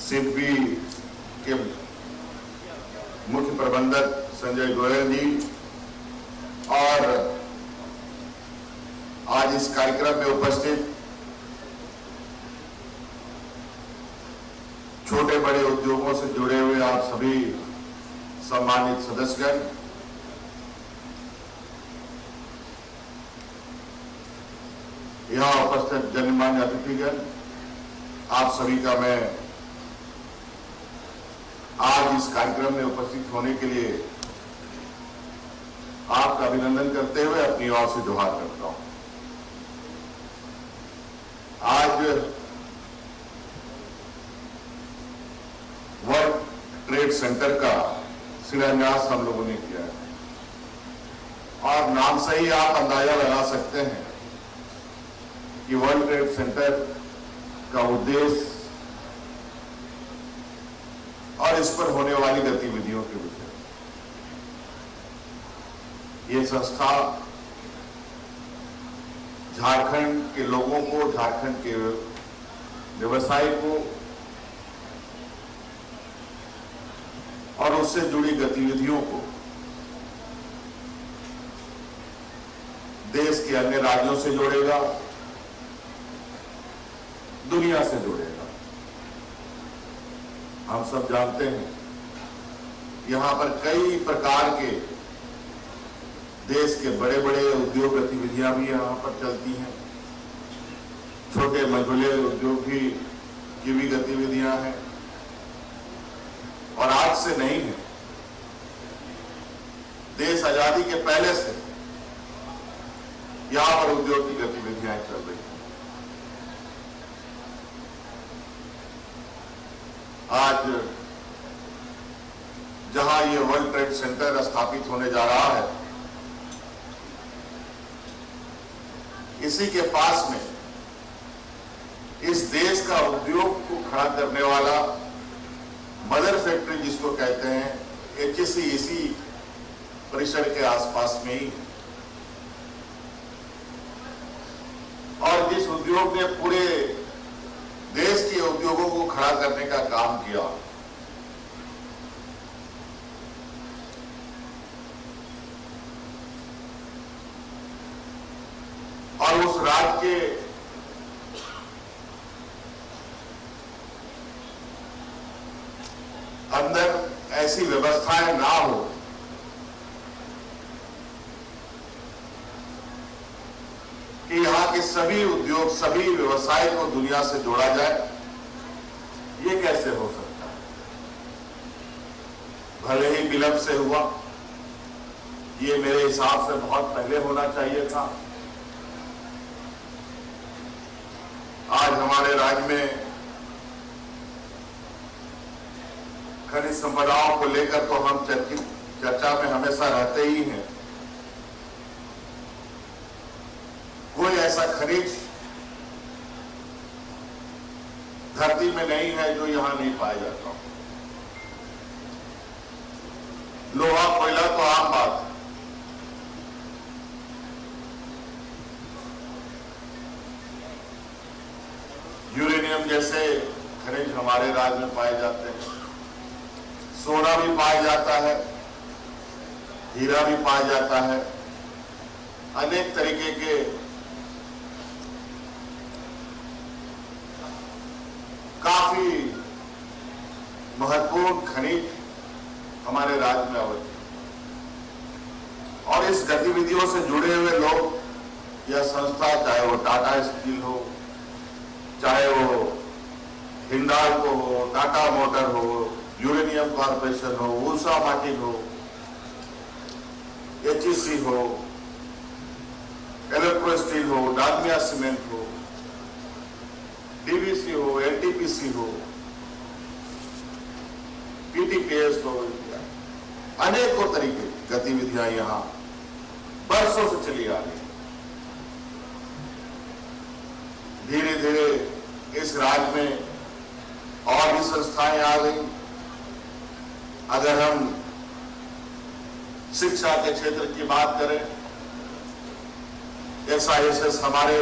सिडबी के मुख्य प्रबंधक संजय गोयल जी और आज इस कार्यक्रम में उपस्थित छोटे बड़े उद्योगों से जुड़े हुए आप सभी सम्मानित सदस्यगण, यहाँ उपस्थित गणमान्य अतिथिगण, आप सभी का मैं आज इस कार्यक्रम में उपस्थित होने के लिए आपका अभिनंदन करते हुए अपनी ओर से जोहार करता हूं। आज वर्ल्ड ट्रेड सेंटर का शिलान्यास हम लोगों ने किया है और नाम से ही आप अंदाजा लगा सकते हैं कि वर्ल्ड ट्रेड सेंटर का उद्देश्य और इस पर होने वाली गतिविधियों के विषय। ये संस्था झारखंड के लोगों को, झारखंड के व्यवसाय को और उससे जुड़ी गतिविधियों को देश के अन्य राज्यों से जोड़ेगा, दुनिया से जोड़ेगा। हम सब जानते हैं यहां पर कई प्रकार के देश के बड़े बड़े उद्योग गतिविधियां भी यहां पर चलती हैं, छोटे मझोले उद्योग की भी गतिविधियां हैं और आज से नहीं है, देश आजादी के पहले से यहां पर उद्योग की गतिविधियां चल रही हैं। आज जहां ये वर्ल्ड ट्रेड सेंटर स्थापित होने जा रहा है, इसी के पास में इस देश का उद्योग को खड़ा करने वाला मदर फैक्ट्री जिसको कहते हैं, HEC इसी परिसर के आसपास में ही, और जिस उद्योग ने पूरे देश के उद्योगों को खड़ा करने का काम किया, और उस राज्य के अंदर ऐसी व्यवस्थाएं ना हो कि यहां के सभी उद्योग, सभी व्यवसाय को दुनिया से जोड़ा जाए, ये कैसे हो सकता है? भले ही विलंब से हुआ, ये मेरे हिसाब से बहुत पहले होना चाहिए था। आज हमारे राज्य में खनिज संपदाओं को लेकर तो हम चर्चा में हमेशा रहते ही हैं। कोई ऐसा खनिज धरती में नहीं है जो यहां नहीं पाया जाता। लोहा कोयला तो आम बात है, यूरेनियम जैसे खनिज हमारे राज्य में पाए जाते हैं, सोना भी पाया जाता है, हीरा भी पाया जाता है, अनेक तरीके के काफी महत्वपूर्ण खनिज हमारे राज्य में अवस्थित, और इस गतिविधियों से जुड़े हुए लोग या संस्था, चाहे वो टाटा स्टील हो, चाहे वो हिंडाल्को हो, टाटा मोटर हो, यूरेनियम कॉर्पोरेशन हो, उषा मार्टिन हो, HEC हो, इलेक्ट्रो स्टील हो, डालमिया सीमेंट हो, DVC हो, NTPC हो, PTPS हो, अनेकों तरीके की गतिविधियां यहां वर्षों से चली आ रही। धीरे धीरे इस राज्य में और भी संस्थाएं आ गई। अगर हम शिक्षा के क्षेत्र की बात करें SISS हमारे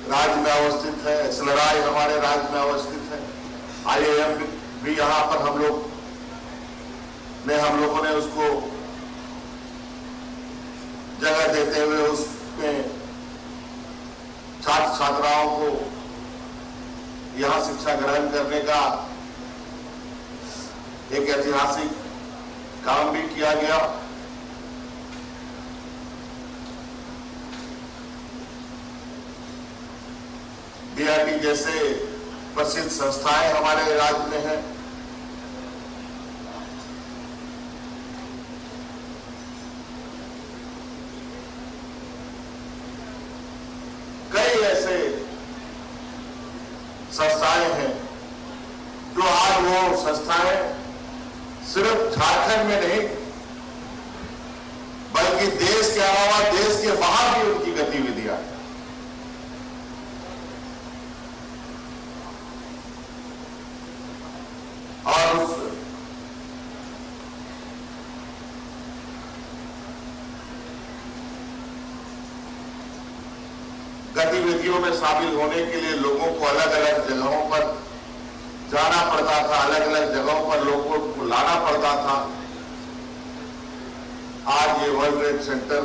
राज्य में अवस्थित है, SLRI हमारे राज्य में अवस्थित है, IIM भी यहाँ पर हम लोगों ने उसको जगह देते हुए उसमें छात्र छात्राओं को यहाँ शिक्षा ग्रहण करने का एक ऐतिहासिक काम भी किया गया। DRT जैसे प्रसिद्ध संस्थाएं हमारे राज्य में हैं। कई ऐसे संस्थाएं हैं जो आज वो संस्थाएं सिर्फ झारखंड में नहीं बल्कि देश के अलावा देश के बाहर भी उनकी गतिविधियां हैं। और उस गतिविधियों में शामिल होने के लिए लोगों को अलग अलग जगहों पर जाना पड़ता था, अलग अलग जगहों पर लोगों को लाना पड़ता था। आज ये वर्ल्ड ट्रेड सेंटर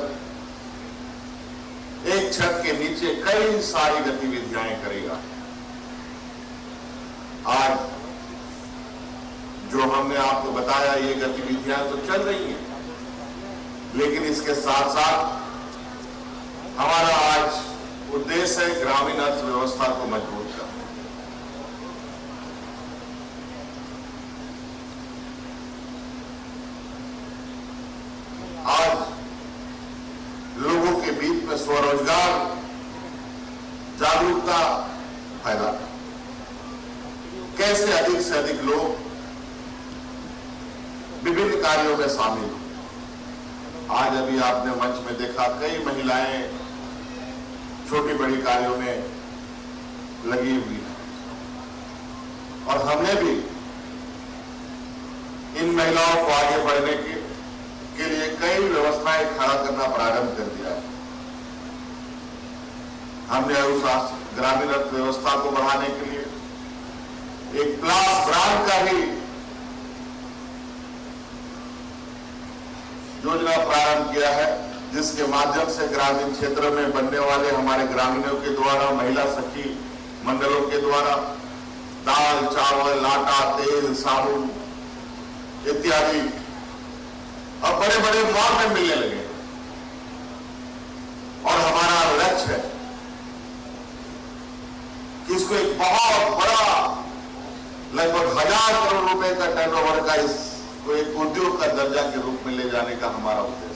एक छत के नीचे कई सारी गतिविधियां करेगा। आज जो हमने आपको बताया ये गतिविधियां तो चल रही हैं, लेकिन इसके साथ साथ हमारा आज उद्देश्य है ग्रामीण अर्थव्यवस्था को मजबूत करना। आज लोगों के बीच में स्वरोजगार जागरूकता फैलाना, कैसे अधिक से अधिक लोग विभिन्न कार्यों में शामिल हो। आज अभी आपने मंच में देखा कई महिलाएं छोटी बड़ी कार्यों में लगी हुई है और हमने भी इन महिलाओं को आगे बढ़ने के लिए कई व्यवस्थाएं खड़ा करना प्रारंभ कर दिया है। हमने उस ग्रामीण अर्थव्यवस्था को बढ़ाने के लिए एक प्लास ब्रांड का ही योजना प्रारंभ किया है, जिसके माध्यम से ग्रामीण क्षेत्र में बनने वाले हमारे ग्रामीणों के द्वारा, महिला सखी मंडलों के द्वारा दाल, चावल, आटा, तेल, साबुन इत्यादि अब बड़े बड़े मॉल में मिलने लगे। और हमारा लक्ष्य है कि इसको एक बहुत बड़ा लगभग 1000 करोड़ रुपए का टर्नओवर का इसको एक उद्योग का दर्जा के रूप में ले जाने का हमारा उद्देश्य।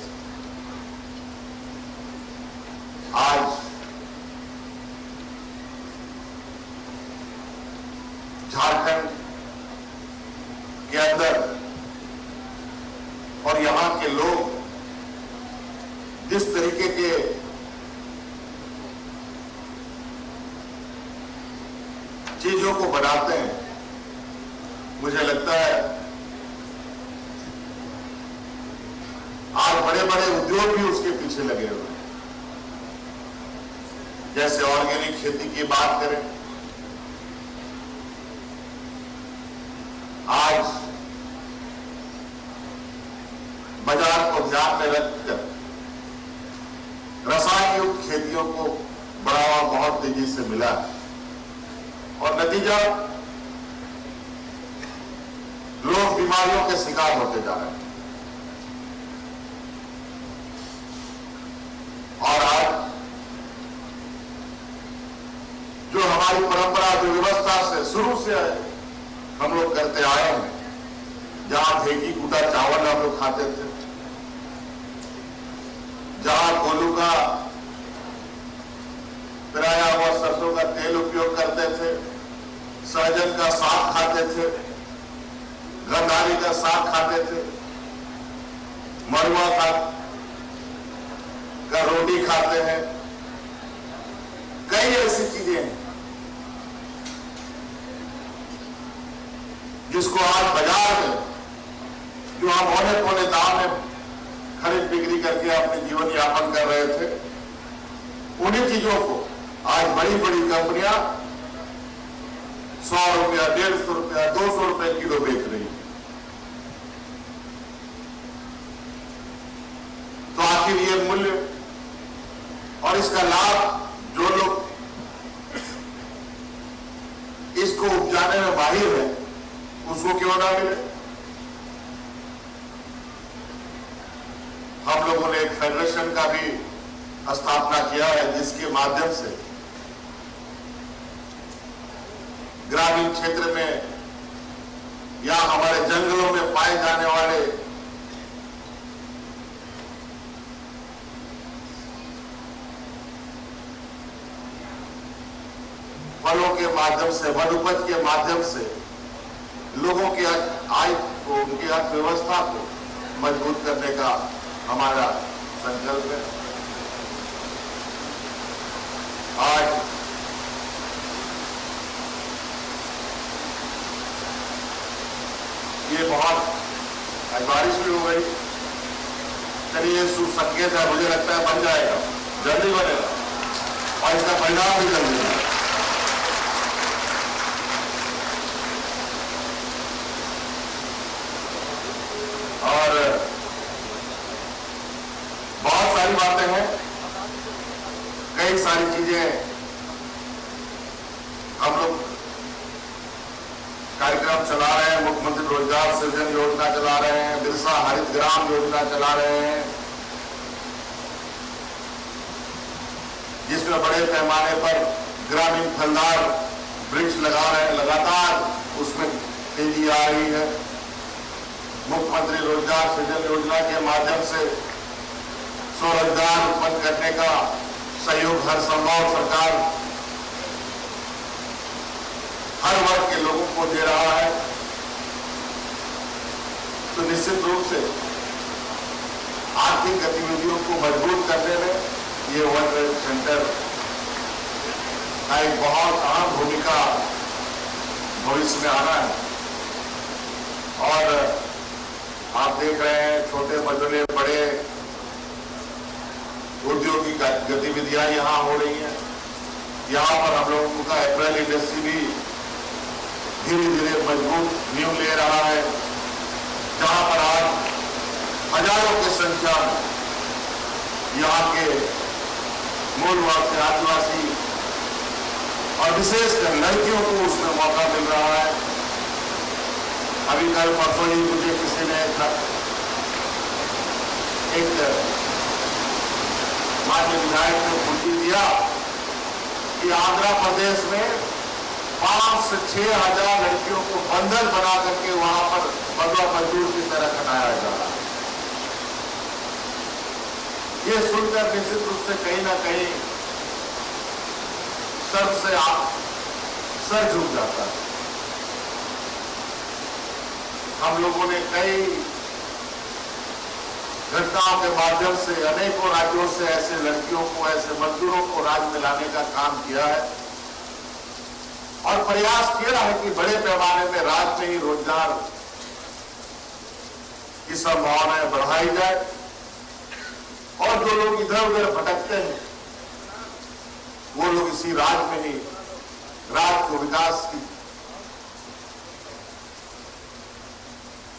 आज झारखंड के अंदर और यहां के लोग जिस तरीके के चीजों को बनाते हैं, मुझे लगता है आज बड़े बड़े उद्योग भी उसके पीछे लगे हुए हैं। जैसे ऑर्गेनिक खेती की बात करें, आज बाजार को ध्यान में रखकर रसायन युक्त खेतियों को बढ़ावा बहुत तेजी से मिला है और नतीजा लोग बीमारियों के शिकार होते जा रहे हैं। और आज जो हमारी परंपरा, जो व्यवस्था से शुरू से हम लोग करते आए हैं, जहां ढेकी कूटा चावल हम लोग खाते थे, जहां कोलू का पिराया हुआ सरसों का तेल उपयोग करते थे, सहजन का साग खाते थे, गंधारी का साग खाते थे, मरुआ का रोटी खाते हैं, कई ऐसी चीजें हैं जिसको आज बाजार में जो हम औने पौने दाम में खरीद बिक्री करके अपने जीवन यापन कर रहे थे, उन्हीं चीजों को आज बड़ी बड़ी कंपनियां 100 रुपया, 150 रुपया, 200 रुपए किलो बेच रही है। तो आखिर ये मूल्य और इसका लाभ जो लोग इसको उपजाने में माहिर है उसको क्यों ना मिले। हम लोगों ने एक फेडरेशन का भी स्थापना किया है जिसके माध्यम से ग्रामीण क्षेत्र में या हमारे जंगलों में पाए जाने वाले फलों के माध्यम से, वन उपज के माध्यम से लोगों की आय को, उनकी अर्थव्यवस्था को मजबूत करने का हमारा संकल्प है। आज ये बहुत आज बारिश भी हो गई, चलिए शुभ संकेत है, मुझे लगता है बन जाएगा, जल्दी बनेगा और इसका परिणाम भी जल्दी है। और बहुत सारी बातें हैं, कई सारी चीजें हम लोग कार्यक्रम चला रहे हैं। मुख्यमंत्री रोजगार सृजन योजना चला रहे हैं, बिरसा हरित ग्राम योजना चला रहे हैं, जिसमें बड़े पैमाने पर ग्रामीण फलदार वृक्ष लगा रहे हैं, लगातार उसमें तेजी आ रही है। मुख्यमंत्री रोजगार सृजन योजना के माध्यम से स्वरोजगार उत्पन्न करने का सहयोग हर संभव सरकार हर वर्ग के लोगों को दे रहा है। तो निश्चित रूप से आर्थिक गतिविधियों को मजबूत करने में ये वर्ल्ड ट्रेड सेंटर का एक बहुत अहम भूमिका भविष्य में आना है। और आप देख रहे हैं छोटे मझोले बड़े औद्योगिक गतिविधियां यहाँ हो रही हैं। यहाँ पर हम लोगों का अप्रैल इंडस्ट्री भी धीरे धीरे मजबूत नींव ले रहा है, जहां पर आज हजारों की संख्या में यहाँ के मूलवासी, आदिवासी और विशेषकर लड़कियों को उसमें मौका मिल रहा है। अभी कल परसों ही मुझे किसी ने एक माननीय विधायक ने पूछी दिया कि आंध्र प्रदेश में 5 से 6 हजार लड़कियों को बंधन बना करके वहां पर बंधुआ मजदूर की तरह खटाया जा रहा है। ये सुनकर निश्चित रूप से कहीं ना कहीं सर झुक जाता है। हम लोगों ने कई घटनाओं के माध्यम से अनेकों राज्यों से ऐसे लड़कियों को, ऐसे मजदूरों को राज्य में लाने का काम किया है और प्रयास किया है कि बड़े पैमाने में राज्य में ही रोजगार की संभावनाएं बढ़ाई जाए और जो लोग इधर उधर भटकते हैं वो लोग इसी राज्य में ही राज्य को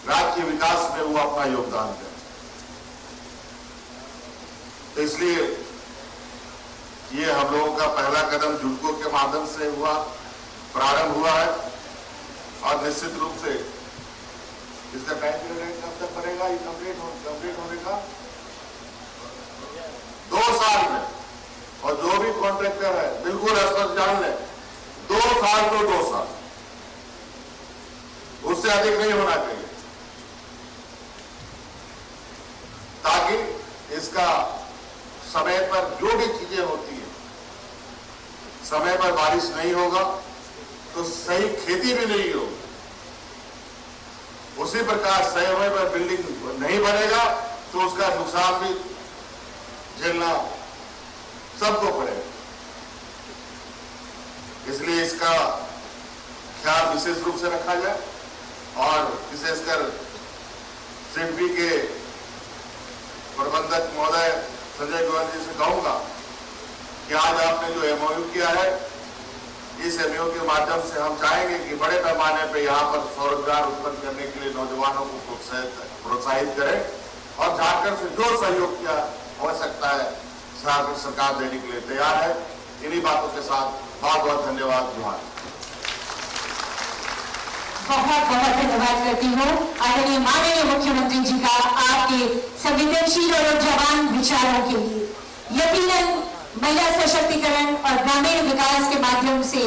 राज्य के विकास में वो अपना योगदान दें। तो इसलिए ये हम लोगों का पहला कदम जुड़को के माध्यम से प्रारंभ हुआ है और निश्चित रूप से इसका टाइम पीरियड कब तक पड़ेगा, ये कंप्लीट होने का 2 साल में। और जो भी कॉन्ट्रैक्टर है बिल्कुल स्पष्ट जान ले, 2 साल तो 2 साल, उससे अधिक नहीं होना चाहिए, ताकि इसका समय पर जो भी चीजें होती है, समय पर बारिश नहीं होगा तो सही खेती भी नहीं होगी, उसी प्रकार समय पर बिल्डिंग नहीं बनेगा तो उसका नुकसान भी झेलना सबको पड़ेगा। इसलिए इसका ख्याल विशेष रूप से रखा जाए और विशेषकर सिडबी के प्रबंधक महोदय संजय गोयल जी से कहूंगा कि आज आपने जो एमओयू किया है, इस एमओयू के माध्यम से हम चाहेंगे कि बड़े पैमाने पर यहाँ पर स्वरोजगार उत्पन्न करने के लिए नौजवानों को प्रोत्साहित करें और झारखंड से जो सहयोग किया हो सकता है सरकार देने के लिए तैयार है। इन्हीं बातों के साथ बहुत बहुत धन्यवाद। जोहार। बहुत बहुत धन्यवाद करती हूँ आदरणीय माननीय मुख्यमंत्री जी का आपके संवेदनशील और जवान विचारों के लिए। यकीनन महिला सशक्तिकरण और ग्रामीण विकास के माध्यम से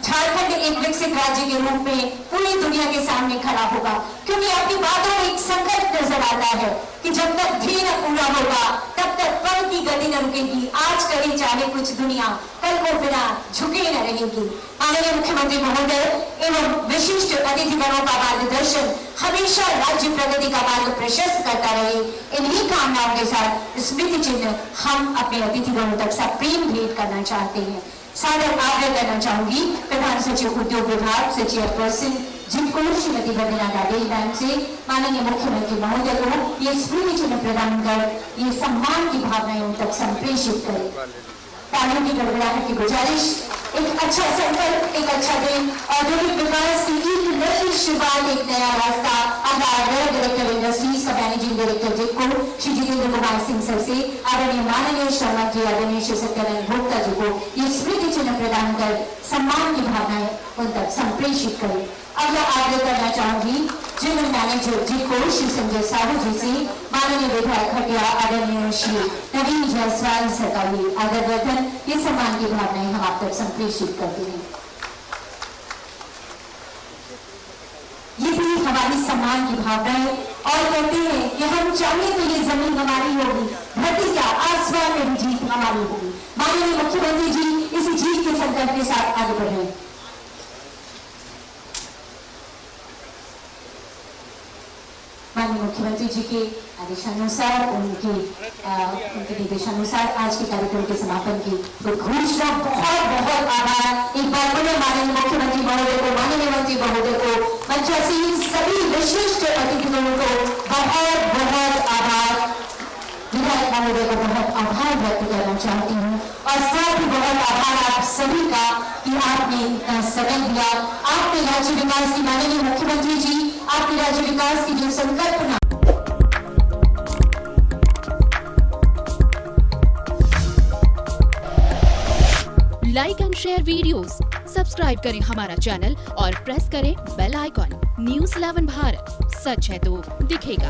झारखंड एक विकसित राज्य के रूप में पूरी दुनिया के सामने खड़ा होगा, क्योंकि आपकी बातों में एक संकल्प नजर आता है कि जब तक ध्येय न पूरा होगा तब तक पल की गति न रुकेगी। आज कहीं चाहे कुछ दुनिया, कल को बिना झुके न रहेगी। माननीय मुख्यमंत्री महोदय एवं विशिष्ट अतिथिगणों का मार्गदर्शन हमेशा राज्य प्रगति का मार्ग प्रशस्त करता रहे। इन्हीं कामनाओं के साथ स्मृति चिन्ह हम अपने अतिथिगणों तक सब प्रेम भेंट करना चाहते हैं। सादर आग्रह करना चाहूंगी प्रधान सचिव उद्योग विभाग सचिव पर्सन जिनको श्रीमती वंदना डाडेल मैम से माननीय मुख्यमंत्री महोदय को ये स्मृति चिन्ह प्रदान कर ये सम्मान की भावनाएं उन तक संप्रेषित करें। तालियों की गड़गड़ाहट की गुजारिश। एक अच्छा संकल्प, एक अच्छा दिन, औद्योगिक विकास की एक नई शुरुआत, एक नया रास्ता। डायरेक्टर इंडस्ट्रीज का मैनेजिंग डायरेक्टर जिनको श्री जितेंद्र कुमार सिंह सर से आदरणीय माननीय शर्मा जी, आदरणीय श्री सत्यानंद भोक्ता जी को ये स्मृति चिन्ह प्रदान कर सम्मान की भावनाएं उन तक संप्रेषित करें। अब यह आग्रह करना चाहूंगी जनरल मैनेजर जिनको श्री संजय साहू जी से माननीय विधायक हटिया आदरणीय श्री नवीन जायसवाल सर का ये आदरवर्धन, ये सम्मान की भावनाएं हम आप तक संप्रेषित करते हैं। ये भी हमारी सम्मान की भावनाएं और कहते हैं कि हम चाहें तो ये जमीन हमारी होगी, धरती क्या आसमान में भी जीत हमारी होगी। माननीय मुख्यमंत्री जी इसी जीत के संकल्प के साथ आगे बढ़े। माननीय मुख्यमंत्री जी के आदेशानुसार उनके निर्देशानुसार आज के कार्यक्रम के समापन की घोषणा। बहुत बहुत आभार एक बार पुनः माननीय मुख्यमंत्री महोदय को, माननीय मंत्री महोदय को, मंचासीन सभी विशिष्ट अतिथियों को बहुत बहुत आभार। विधायक महोदय को बहुत आभार व्यक्त करना चाहती हूँ और साथ ही बहुत आभार आप सभी का कि आपने समय दिया। आपने राज्य विकास की, माननीय मुख्यमंत्री जी आपके राज्य विकास की जो संकल्पना like and share videos, subscribe करें हमारा चैनल और प्रेस करें बेल आइकॉन। न्यूज़ 11 भारत, सच है तो दिखेगा।